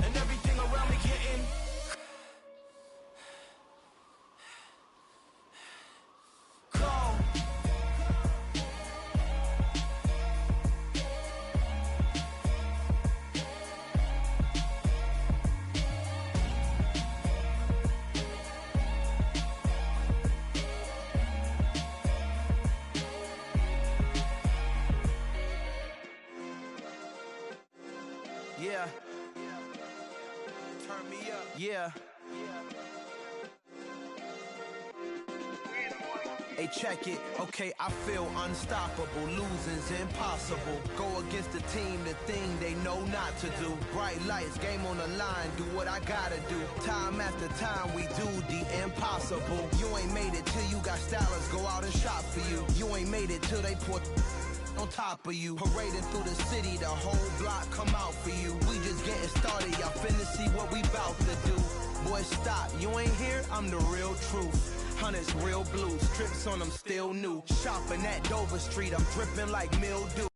And everything around me getting cold. Yeah. Turn me up. Yeah. Hey, check it. Okay, I feel unstoppable. Losing's impossible. Go against the team, the thing they know not to do. Bright lights, game on the line. Do what I gotta do. Time after time, we do the impossible. You ain't made it till you got stylists go out and shop for you. You ain't made it till they put on top of you. Parading through the city, the whole block come out for you. We just getting started, y'all finna see what we bout to do. Boy, stop, you ain't here, I'm the real truth. Hunters real blue, strips on them still new. Shopping at Dover Street, I'm dripping like mildew.